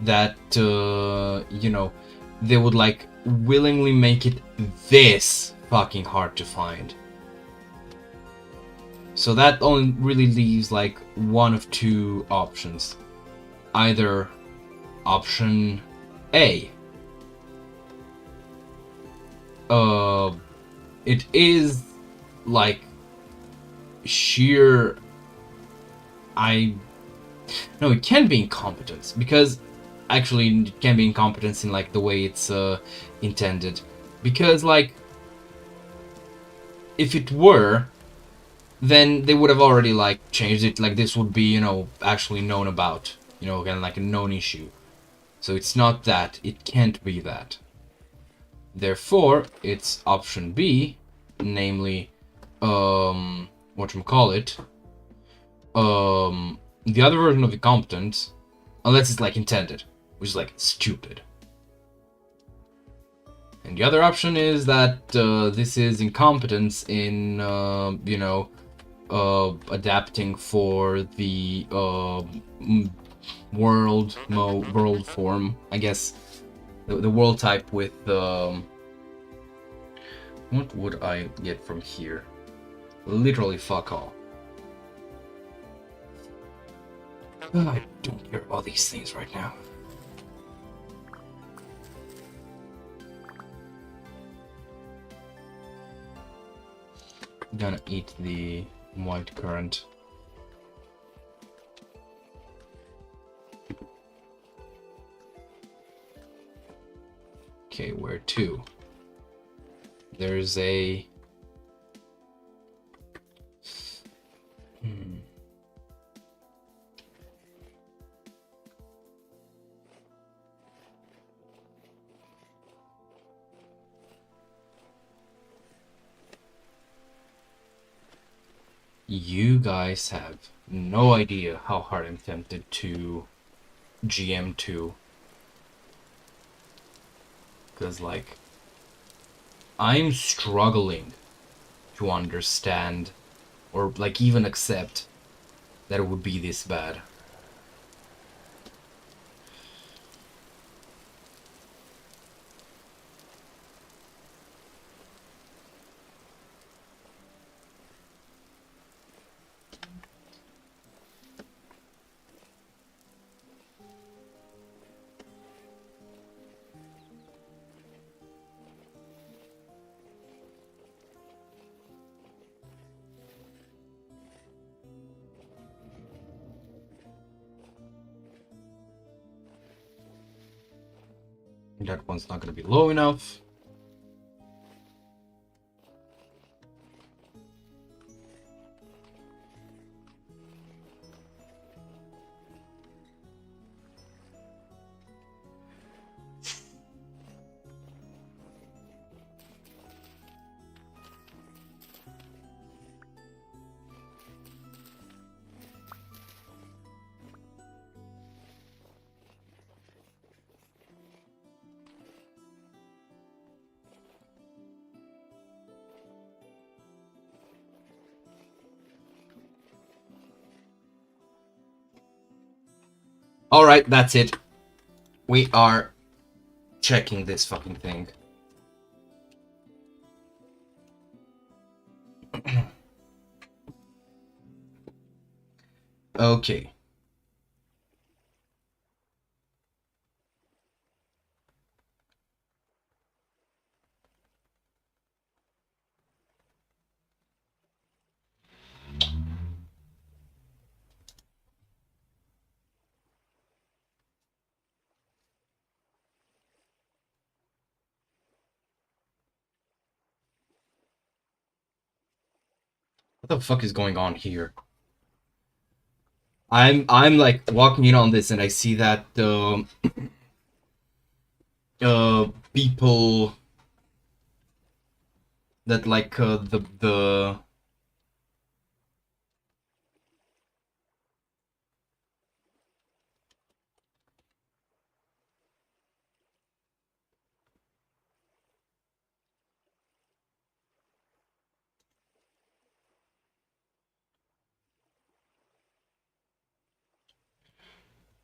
that, you know, they would like willingly make it this fucking hard to find. So that only really leaves like one of two options. Either option A, it is like sheer, no, it can be incompetence, because actually it can be incompetence in like the way it's intended, because like if it were, then they would have already like changed it, like this would be, you know, actually known about, you know, kind of like a known issue. So it's not that, it can't be that. Therefore, it's option B, namely, whatchamacallit, the other version of incompetent, unless it's like intended, which is like stupid. And the other option is that this is incompetence in, you know, adapting for the world form, I guess, the world type with what would I get from here? Literally fuck all. I don't care about these things right now. I'm gonna eat the white currant. Okay, where to? There's a... You guys have no idea how hard I'm tempted to GM2. Because, like, I'm struggling to understand or, like, even accept that it would be this bad. That one's not going to be low enough. Alright, that's it. We are checking this fucking thing. Okay. What the fuck is going on here? I'm like walking in on this and I see that people that like the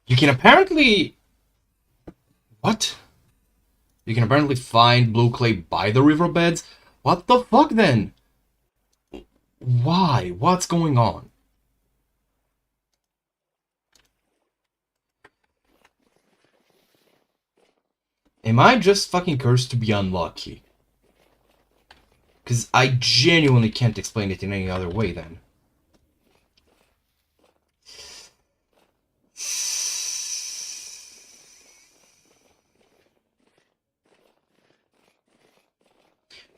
you can apparently what? You can apparently find blue clay by the riverbeds? What the fuck then? Why? What's going on? Am I just fucking cursed to be unlucky? Because I genuinely can't explain it in any other way then.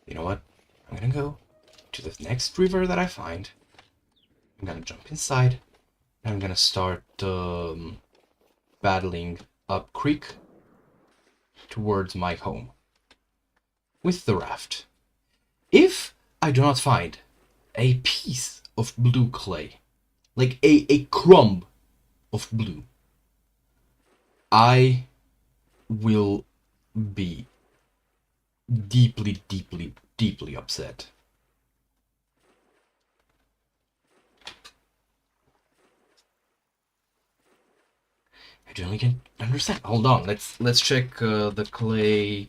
You know what? I'm gonna go to the next river that I find. I'm gonna jump inside. And I'm gonna start battling up creek towards my home with the raft. If I do not find a piece of blue clay, like a crumb of blue, I will be deeply, deeply, deeply upset. I generally can't understand. Hold on, let's check the clay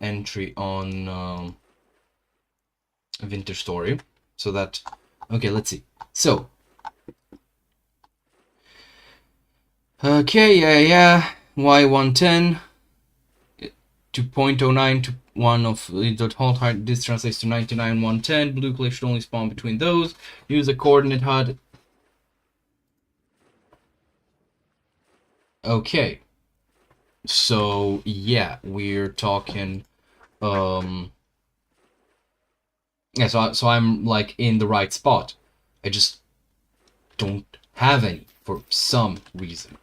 entry on Vintage Story, so that okay, let's see. So okay, yeah, Y110 2.09 to 1 of the halt height. This translates to 99 110. Blue clay should only spawn between those. Use a coordinate HUD. Okay. So yeah, we're talking yeah, so I'm like in the right spot. I just don't have any for some reason.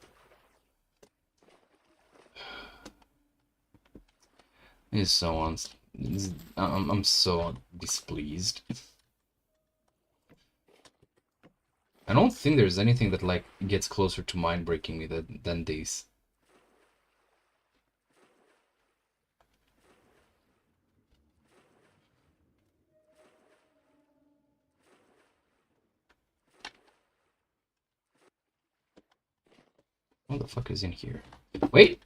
It's so on. I'm so displeased. I don't think there's anything that like gets closer to mind breaking me than these. What the fuck is in here? Wait!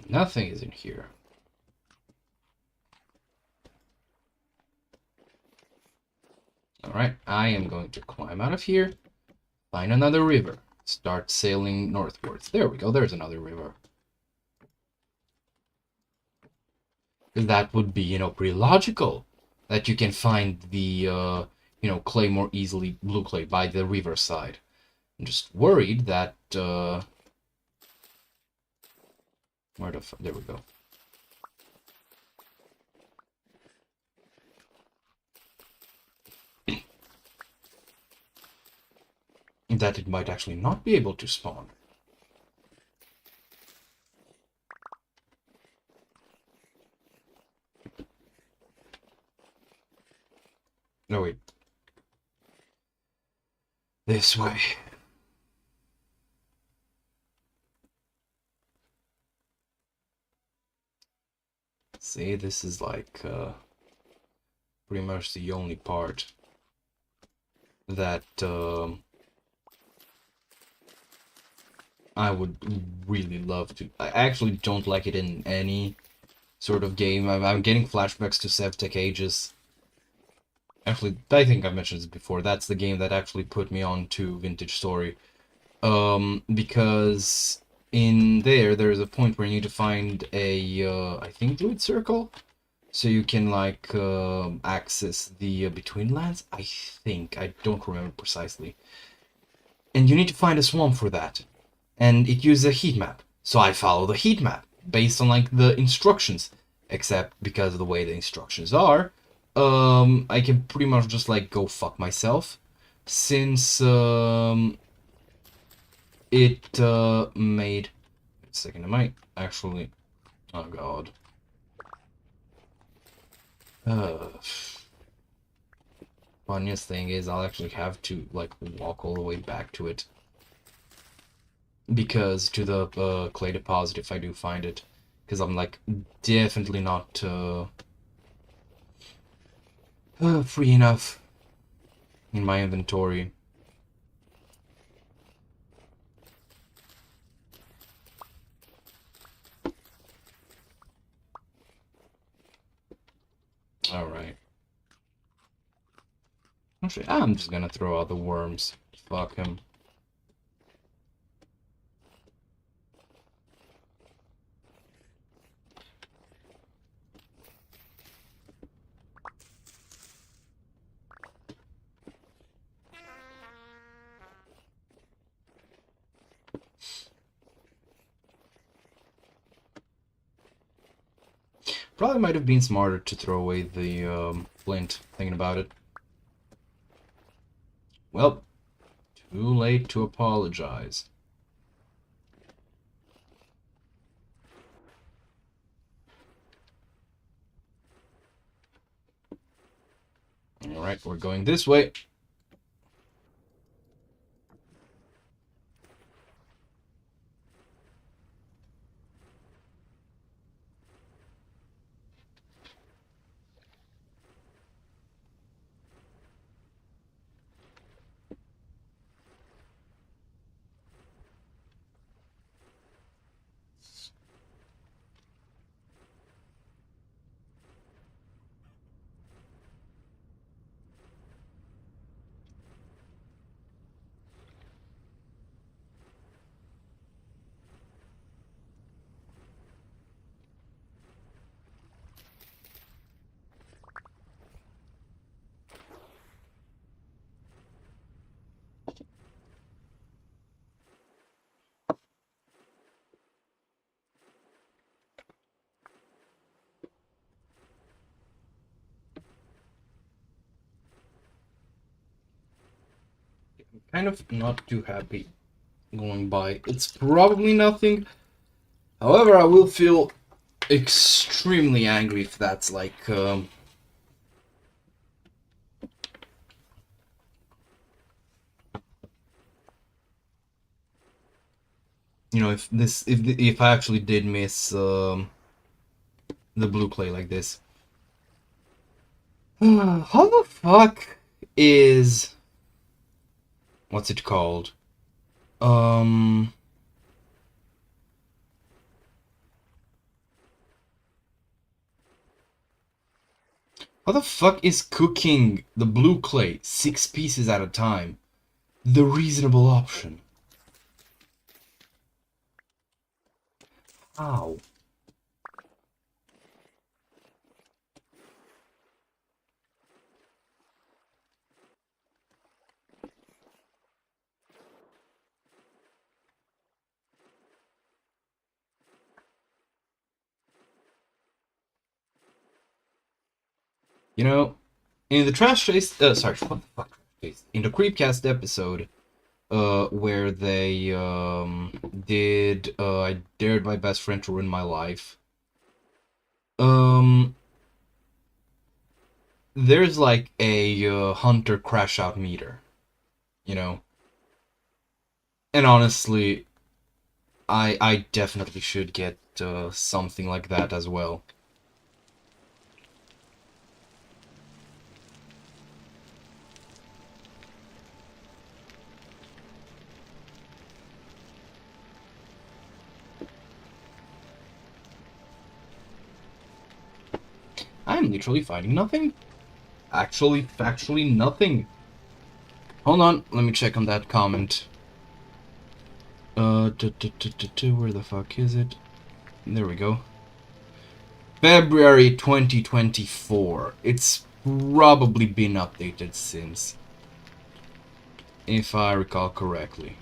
Nothing is in here. Alright, I am going to climb out of here, find another river, start sailing northwards. There we go, there's another river. Because that would be, pretty logical. That you can find the, clay more easily, blue clay, by the riverside. I'm just worried that, where the fuck, there we go. That it might actually not be able to spawn. No, wait. This way. See, this is like, pretty much the only part that, I would really love to. I actually don't like it in any sort of game. I'm getting flashbacks to Sevtech Ages. Actually, I think I've mentioned this before. That's the game that actually put me on to Vintage Story. Because in there's a point where you need to find a, I think, Druid Circle? So you can, like, access the Between Lands? I think. I don't remember precisely. And you need to find a swamp for that. And it uses a heat map. So I follow the heat map based on like the instructions. Except because of the way the instructions are, I can pretty much just like go fuck myself. Since it made. Wait a second, I might actually. Oh god. Funniest thing is I'll actually have to like walk all the way back to it. Because to the clay deposit, if I do find it, because I'm like definitely not free enough in my inventory. All right. Actually, I'm just gonna throw out the worms. Fuck him. Probably might have been smarter to throw away the flint, thinking about it. Well, too late to apologize. Alright, we're going this way. Kind of not too happy going by. It's probably nothing. However, I will feel extremely angry if that's like, you know, if I actually did miss the blue clay like this. How the fuck is, what's it called? How the fuck is cooking the blue clay 6 pieces at a time the reasonable option? How? You know, in the trash chase, sorry, what the fuck, in the Creepcast episode, where they did I dared my best friend to ruin my life. There's like a hunter crash out meter, you know, and honestly, I definitely should get something like that as well. I'm literally finding nothing. Factually nothing. Hold on, let me check on that comment. Where the fuck is it? There we go. February 2024. It's probably been updated since, if I recall correctly.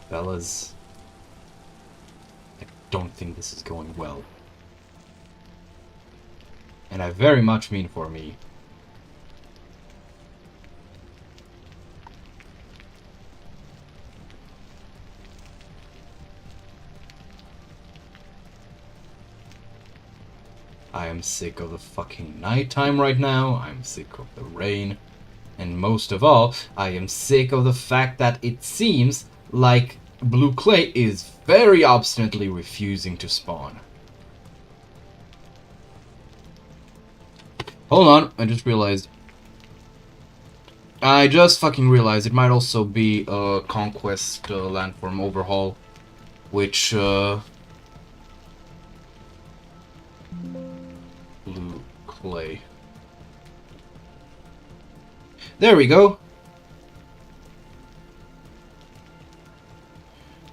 Fellas, I don't think this is going well. And I very much mean for me. I am sick of the fucking nighttime right now, I'm sick of the rain, and most of all, I am sick of the fact that it seems like blue clay is very obstinately refusing to spawn. Hold on, I just realized. It might also be a Conquest Landform Overhaul, which, blue clay. There we go.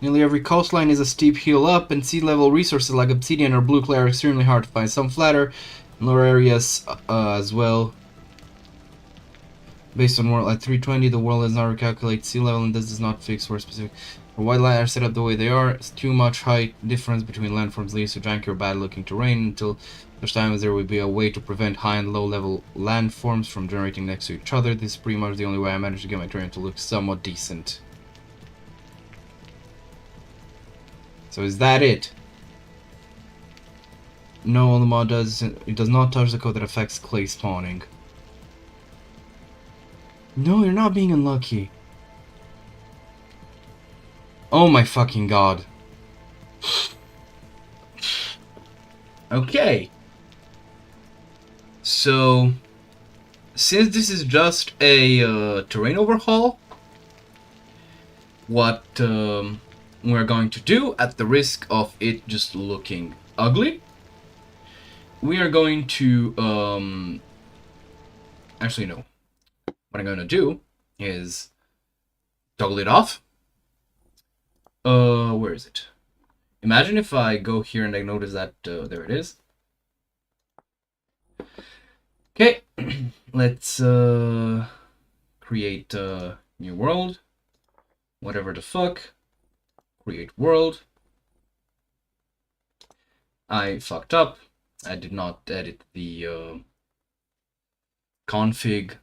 Nearly every coastline is a steep hill up, and sea level resources like obsidian or blue clay are extremely hard to find. Some flatter, in lower areas as well. Based on world at 320, the world does not recalculate sea level, and this does not fix where specific. For why land are set up the way they are, it's too much height difference between landforms leads to janky or bad looking terrain until such time as there will be a way to prevent high and low level landforms from generating next to each other. This is pretty much the only way I managed to get my terrain to look somewhat decent. So is that it? No, the mod does. It does not touch the code that affects clay spawning. No, you're not being unlucky. Oh my fucking god. Okay. So, since this is just a terrain overhaul, what we're going to do, at the risk of it just looking ugly, we are going to actually no. What I'm going to do is toggle it off. Where is it? Imagine if I go here and I notice that there it is. Okay, let's create a new world. Whatever the fuck. Create world. I fucked up. I did not edit the config.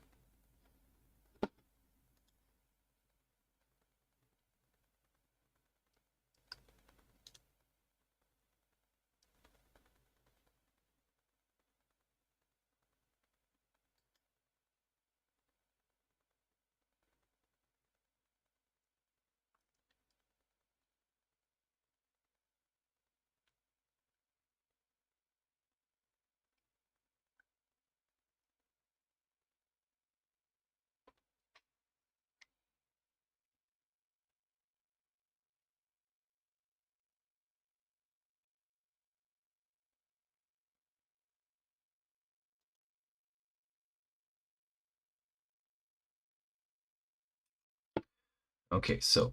Okay, so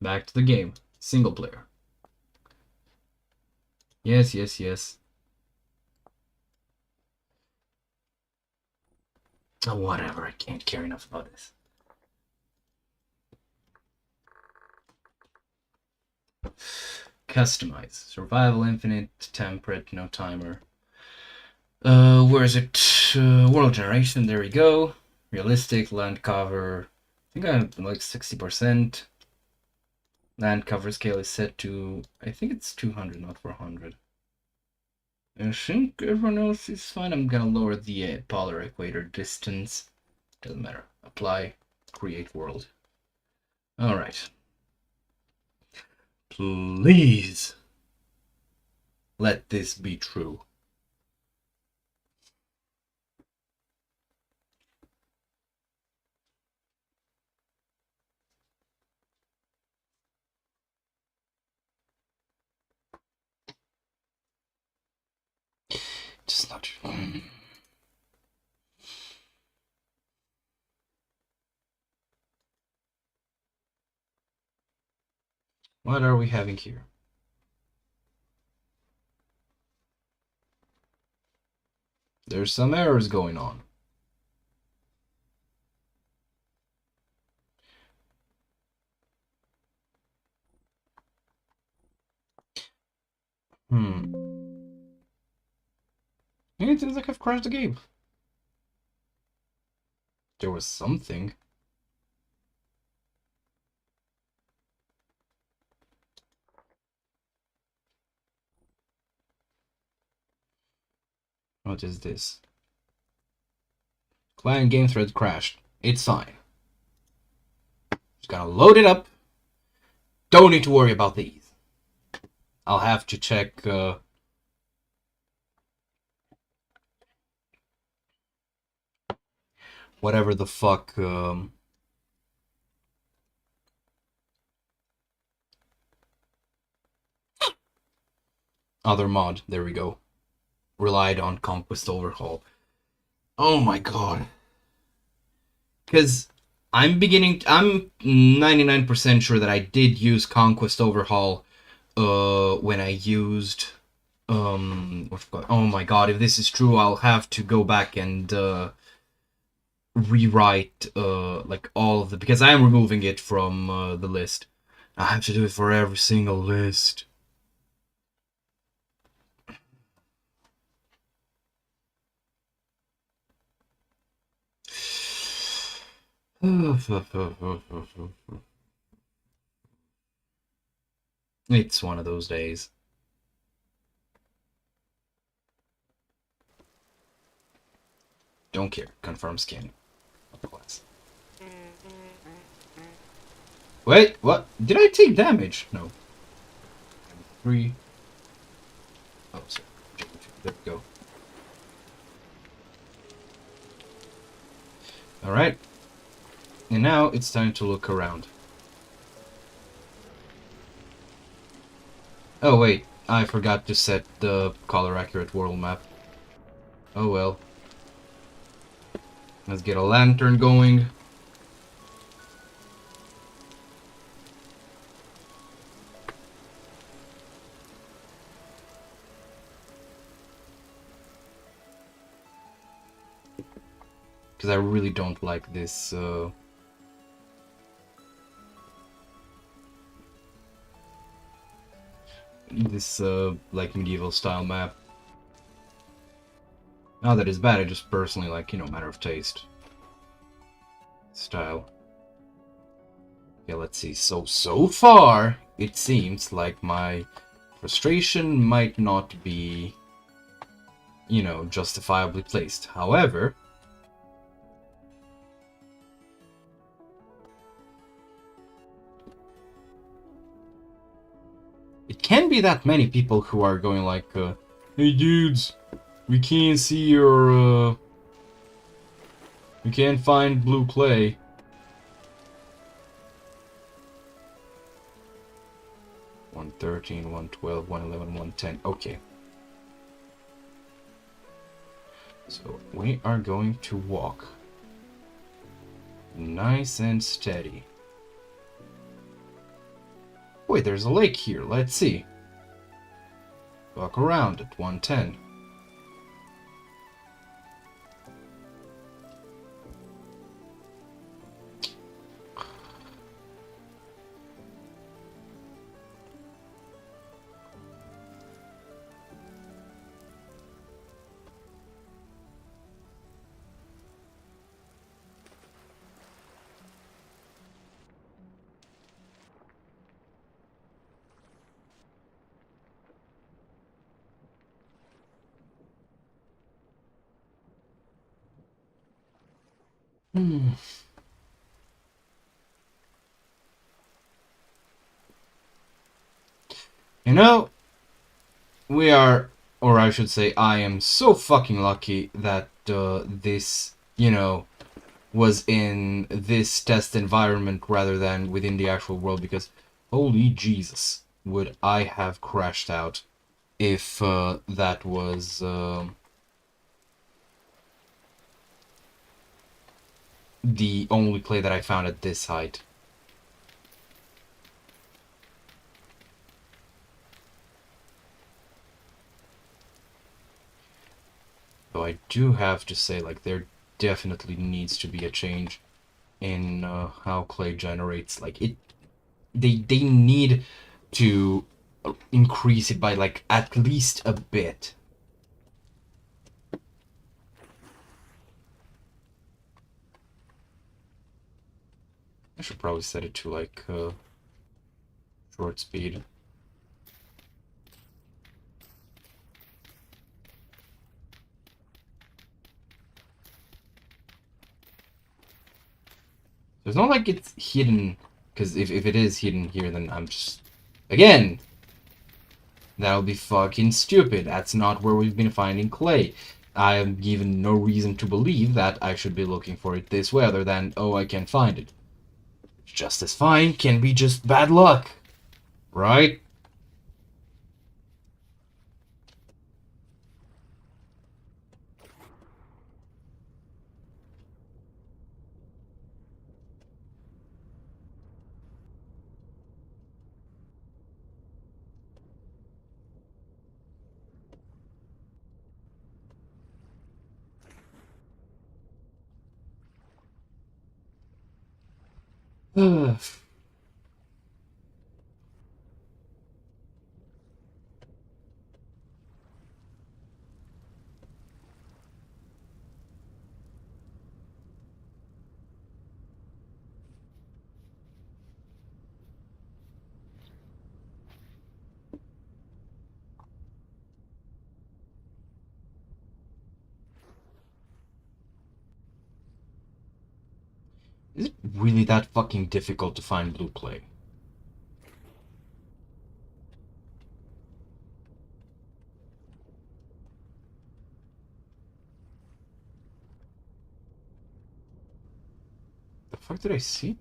back to the game. Single player. Yes, yes, yes. Oh, whatever, I can't care enough about this. Customize. Survival, infinite, temperate, no timer. Where is it? World generation, there we go. Realistic, land cover. I think I'm like 60%. Land cover scale is set to, I think it's 200, not 400. I think everyone else is fine. I'm gonna lower the polar equator distance. Doesn't matter. Apply, create world. Alright. Please let this be true. Just not true. What are we having here? There's some errors going on. It seems like I've crashed the game. There was something. What is this? Client game thread crashed. It's fine. Just gotta load it up. Don't need to worry about these. I'll have to check whatever the fuck other mod. There we go. Relied on Conquest Overhaul. Oh my god. because I'm 99% sure that I did use Conquest Overhaul when I used oh my god, if this is true, I'll have to go back and rewrite like all of the, because I am removing it from the list. I have to do it for every single list. It's one of those days. Don't care. Confirm skin. Class. Wait, what? Did I take damage? No. 3. Oh, sorry. There we go. Alright. And now it's time to look around. Oh wait, I forgot to set the color accurate world map. Oh well. Let's get a lantern going. Because I really don't like this like medieval style map. Not that it's bad, I just personally like, you know, matter of taste. Style. Yeah, let's see. So far, it seems like my frustration might not be, you know, justifiably placed. However, it can be that many people who are going like, hey dudes, we can't see your, we can't find blue clay. $113, $112, $111, $110. Okay. So we are going to walk nice and steady. Wait, there's a lake here. Let's see. Walk around at 110. You know, we are, or I should say, I am so fucking lucky that this, you know, was in this test environment rather than within the actual world, because holy Jesus, would I have crashed out if that was the only clay that I found at this height. So I do have to say, like, there definitely needs to be a change in how clay generates. Like, they need to increase it by, like, at least a bit. I should probably set it to, like, short speed. So it's not like it's hidden, because if it is hidden here, then I'm just... Again! That would be fucking stupid. That's not where we've been finding clay. I have given no reason to believe that I should be looking for it this way, other than, oh, I can't find it. Just as fine, can be just bad luck. Right? Is it really that fucking difficult to find blue clay? The fuck did I see?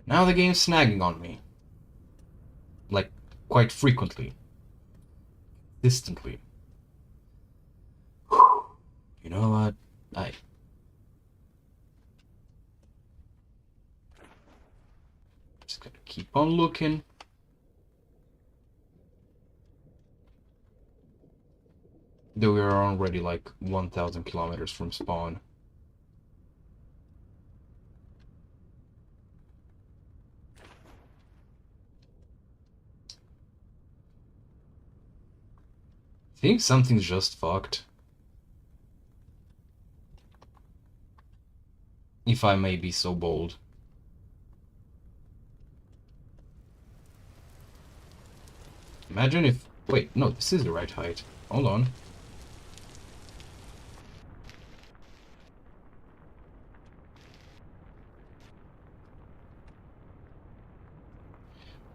Now the game's snagging on me. Like, quite frequently. Distantly. You know what? Just gotta keep on looking. Though we are already like 1,000 kilometers from spawn. I think something's just fucked. If I may be so bold. Imagine if... Wait, no, this is the right height. Hold on.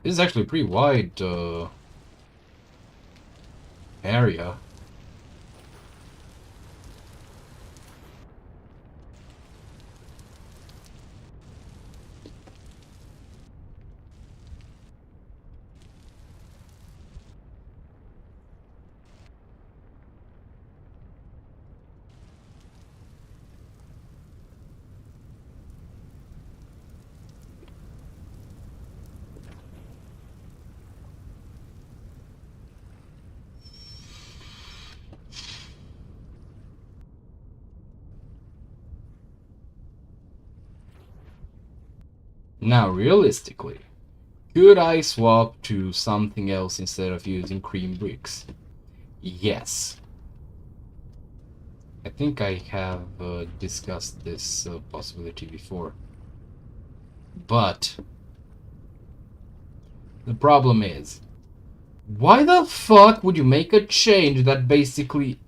This is actually a pretty wide area. Now, realistically, could I swap to something else instead of using cream bricks? Yes. I think I have discussed this possibility before. But the problem is, why the fuck would you make a change that basically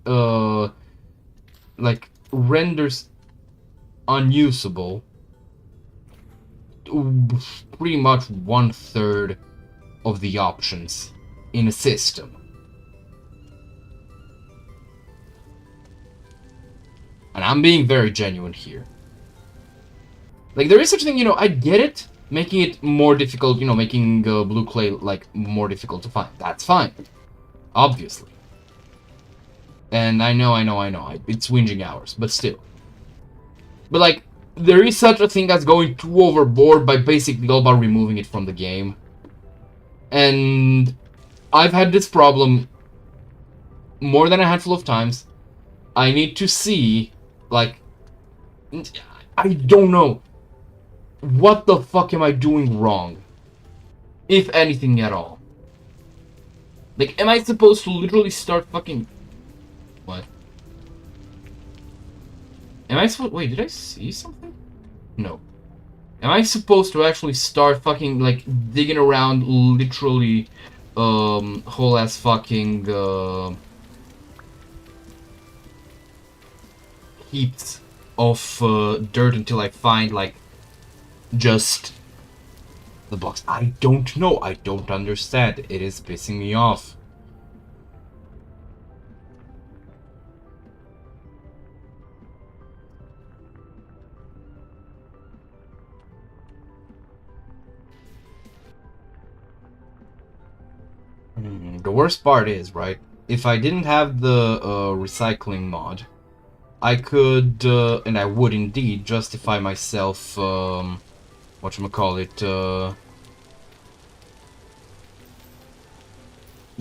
like renders unusable pretty much 1/3 of the options in a system? And I'm being very genuine here. Like, there is such a thing, you know, I get it, making it more difficult, you know, making blue clay, like, more difficult to find. That's fine. Obviously. And I know, it's whinging hours, but still. But, like, there is such a thing as going too overboard by basically all about removing it from the game. And I've had this problem more than a handful of times. I need to see, like, I don't know. What the fuck am I doing wrong? If anything at all. Like, am I supposed to literally start fucking... What? Am I supposed... Wait, did I see something? No. Am I supposed to actually start fucking, like, digging around literally, whole ass fucking, heaps of, dirt until I find, like, just the blocks? I don't know. I don't understand. It is pissing me off. The worst part is, right, if I didn't have the recycling mod, I could, and I would indeed, justify myself, whatchamacallit,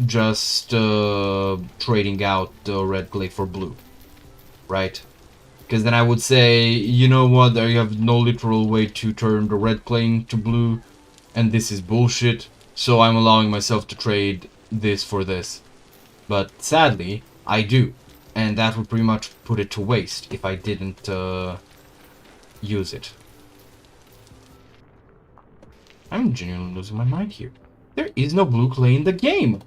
just trading out red clay for blue, right? Because then I would say, you know what, I have no literal way to turn the red clay into blue, and this is bullshit, so I'm allowing myself to trade this for this. But sadly, I do, and that would pretty much put it to waste if I didn't use it. I'm genuinely losing my mind here. There is no blue clay in the game!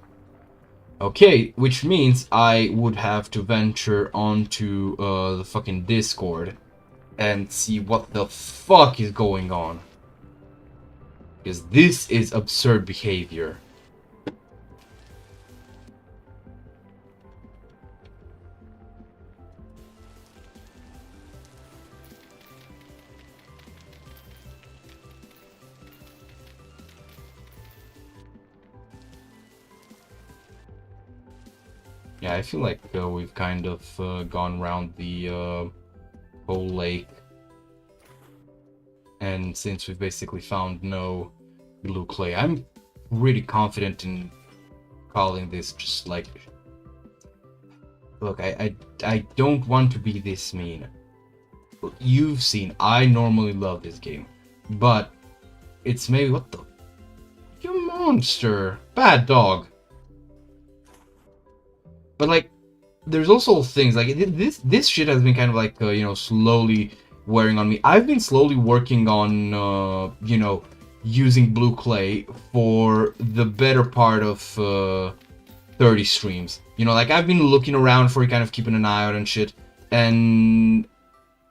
Okay, which means I would have to venture onto the fucking Discord and see what the fuck is going on. Because this is absurd behavior. Yeah, I feel like we've kind of gone around the whole lake. And since we've basically found no blue clay, I'm really confident in calling this just like... Look, I don't want to be this mean. You've seen, I normally love this game. But it's maybe... What the... You monster! Bad dog! But like, there's also things like this shit has been kind of like you know, slowly wearing on me. I've been slowly working on you know, using blue clay for the better part of 30 streams. You know, like I've been looking around for it, kind of keeping an eye out and shit, and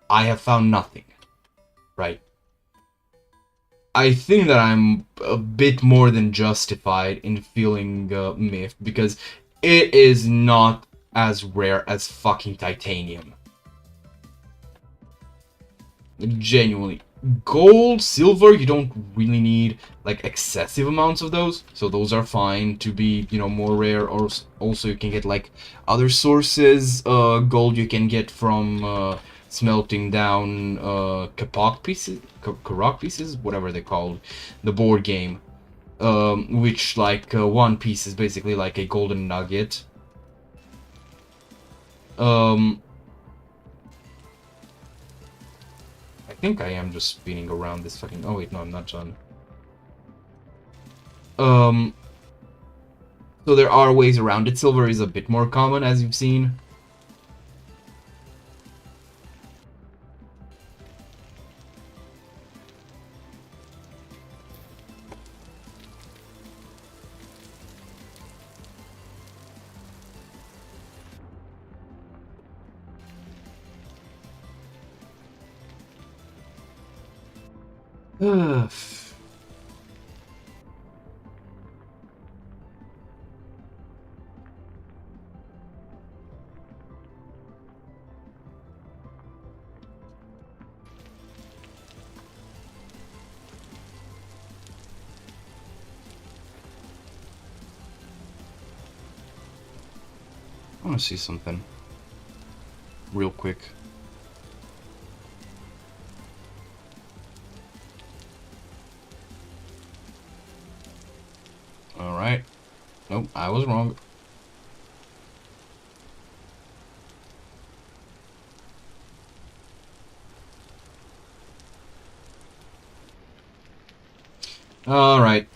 I have found nothing. Right? I think that I'm a bit more than justified in feeling miffed, because it is not as rare as fucking titanium. Genuinely. Gold, silver, you don't really need like excessive amounts of those, so those are fine to be, you know, more rare. Or also you can get like other sources. Gold you can get from smelting down Kapok pieces, Karok pieces, whatever they're called, the board game. Which like one piece is basically like a golden nugget. I think I am just spinning around this fucking... Oh wait, no, I'm not done. So there are ways around it. Silver is a bit more common, as you've seen. Ugh. I want to see something real quick. Alright. Nope, I was wrong. Alright.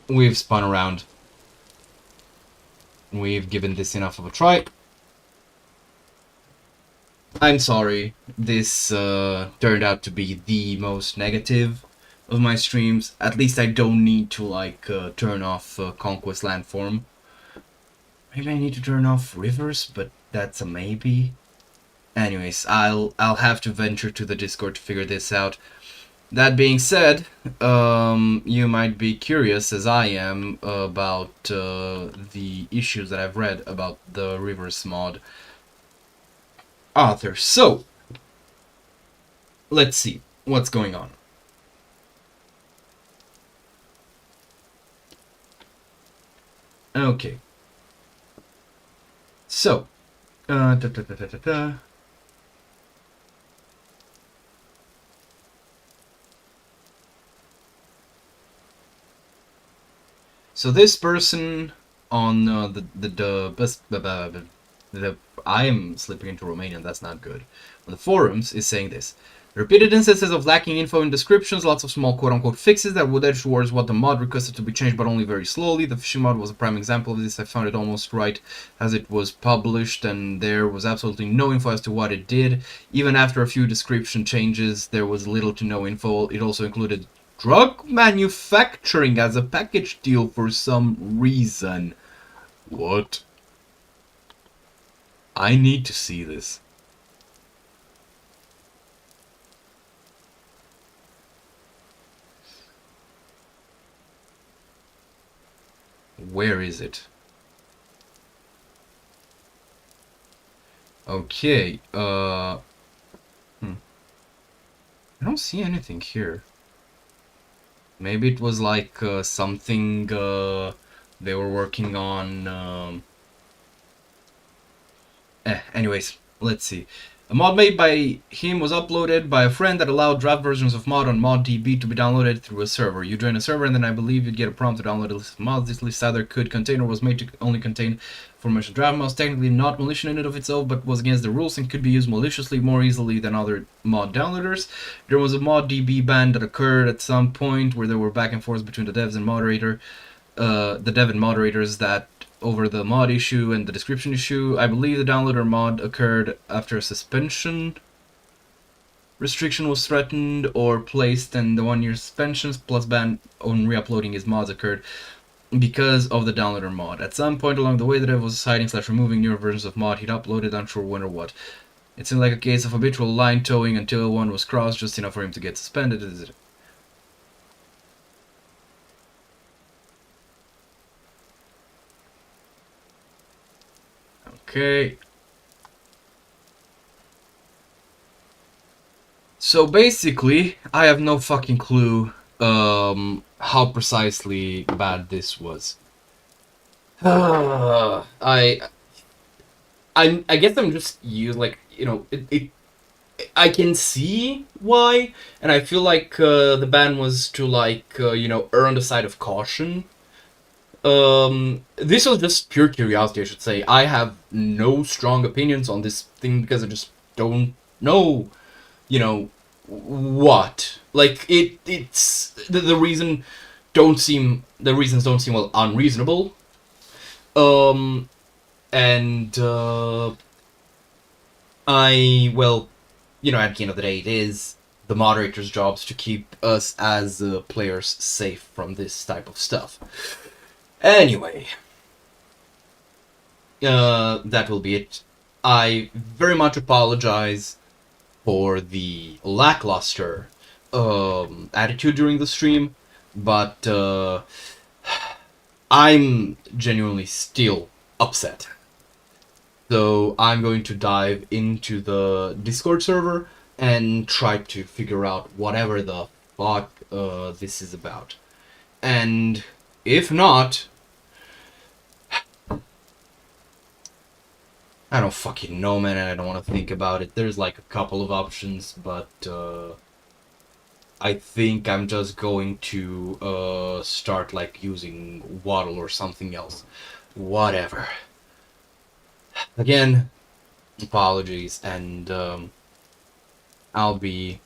We've spun around. We've given this enough of a try. I'm sorry. This turned out to be the most negative of my streams. At least I don't need to like turn off Conquest Landform. Maybe I need to turn off Rivers, but that's a maybe. Anyways, I'll have to venture to the Discord to figure this out. That being said, you might be curious, as I am, about the issues that I've read about the Rivers mod author. So, let's see what's going on. Okay. So, So this person on the I am slipping into Romanian. That's not good. On the forums is saying this. Repeated instances of lacking info in descriptions, lots of small quote-unquote fixes that would edge towards what the mod requested to be changed, but only very slowly. The fishing mod was a prime example of this. I found it almost right as it was published, and there was absolutely no info as to what it did. Even after a few description changes, there was little to no info. It also included drug manufacturing as a package deal for some reason. What? I need to see this. Where is it? Okay, I don't see anything here. Maybe it was like something they were working on. Anyways, let's see. A mod made by him was uploaded by a friend that allowed draft versions of mod on ModDB to be downloaded through a server. You join a server and then I believe you'd get a prompt to download a list of mods. This list either could contain or was made to only contain aforementioned draft mods. Technically not malicious in and of itself, but was against the rules and could be used maliciously more easily than other mod downloaders. There was a ModDB ban that occurred at some point where there were back and forth between the devs and moderator, the dev and moderators that over the mod issue and the description issue. I believe the downloader mod occurred after a suspension restriction was threatened or placed, and the 1-year suspensions plus ban on re-uploading his mods occurred because of the downloader mod. At some point along the way, the dev was hiding/removing newer versions of mod he'd uploaded, unsure when or what. It seemed like a case of habitual line towing until one was crossed, just enough for him to get suspended. Okay. So basically, I have no fucking clue how precisely bad this was. I guess I'm just I can see why, and I feel like the ban was to err on the side of caution. This was just pure curiosity, I should say. I have no strong opinions on this thing because I just don't know, what. Like it's the reasons don't seem well unreasonable. Um, and at the end of the day, it is the moderator's jobs to keep us as players safe from this type of stuff. Anyway, that will be it. I very much apologize for the lackluster attitude during the stream, but I'm genuinely still upset. So I'm going to dive into the Discord server and try to figure out whatever the fuck this is about. And if not, I don't fucking know, man, and I don't want to think about it. There's like a couple of options, but I think I'm just going to start like using Waddle or something else. Whatever. Again, apologies, and I'll be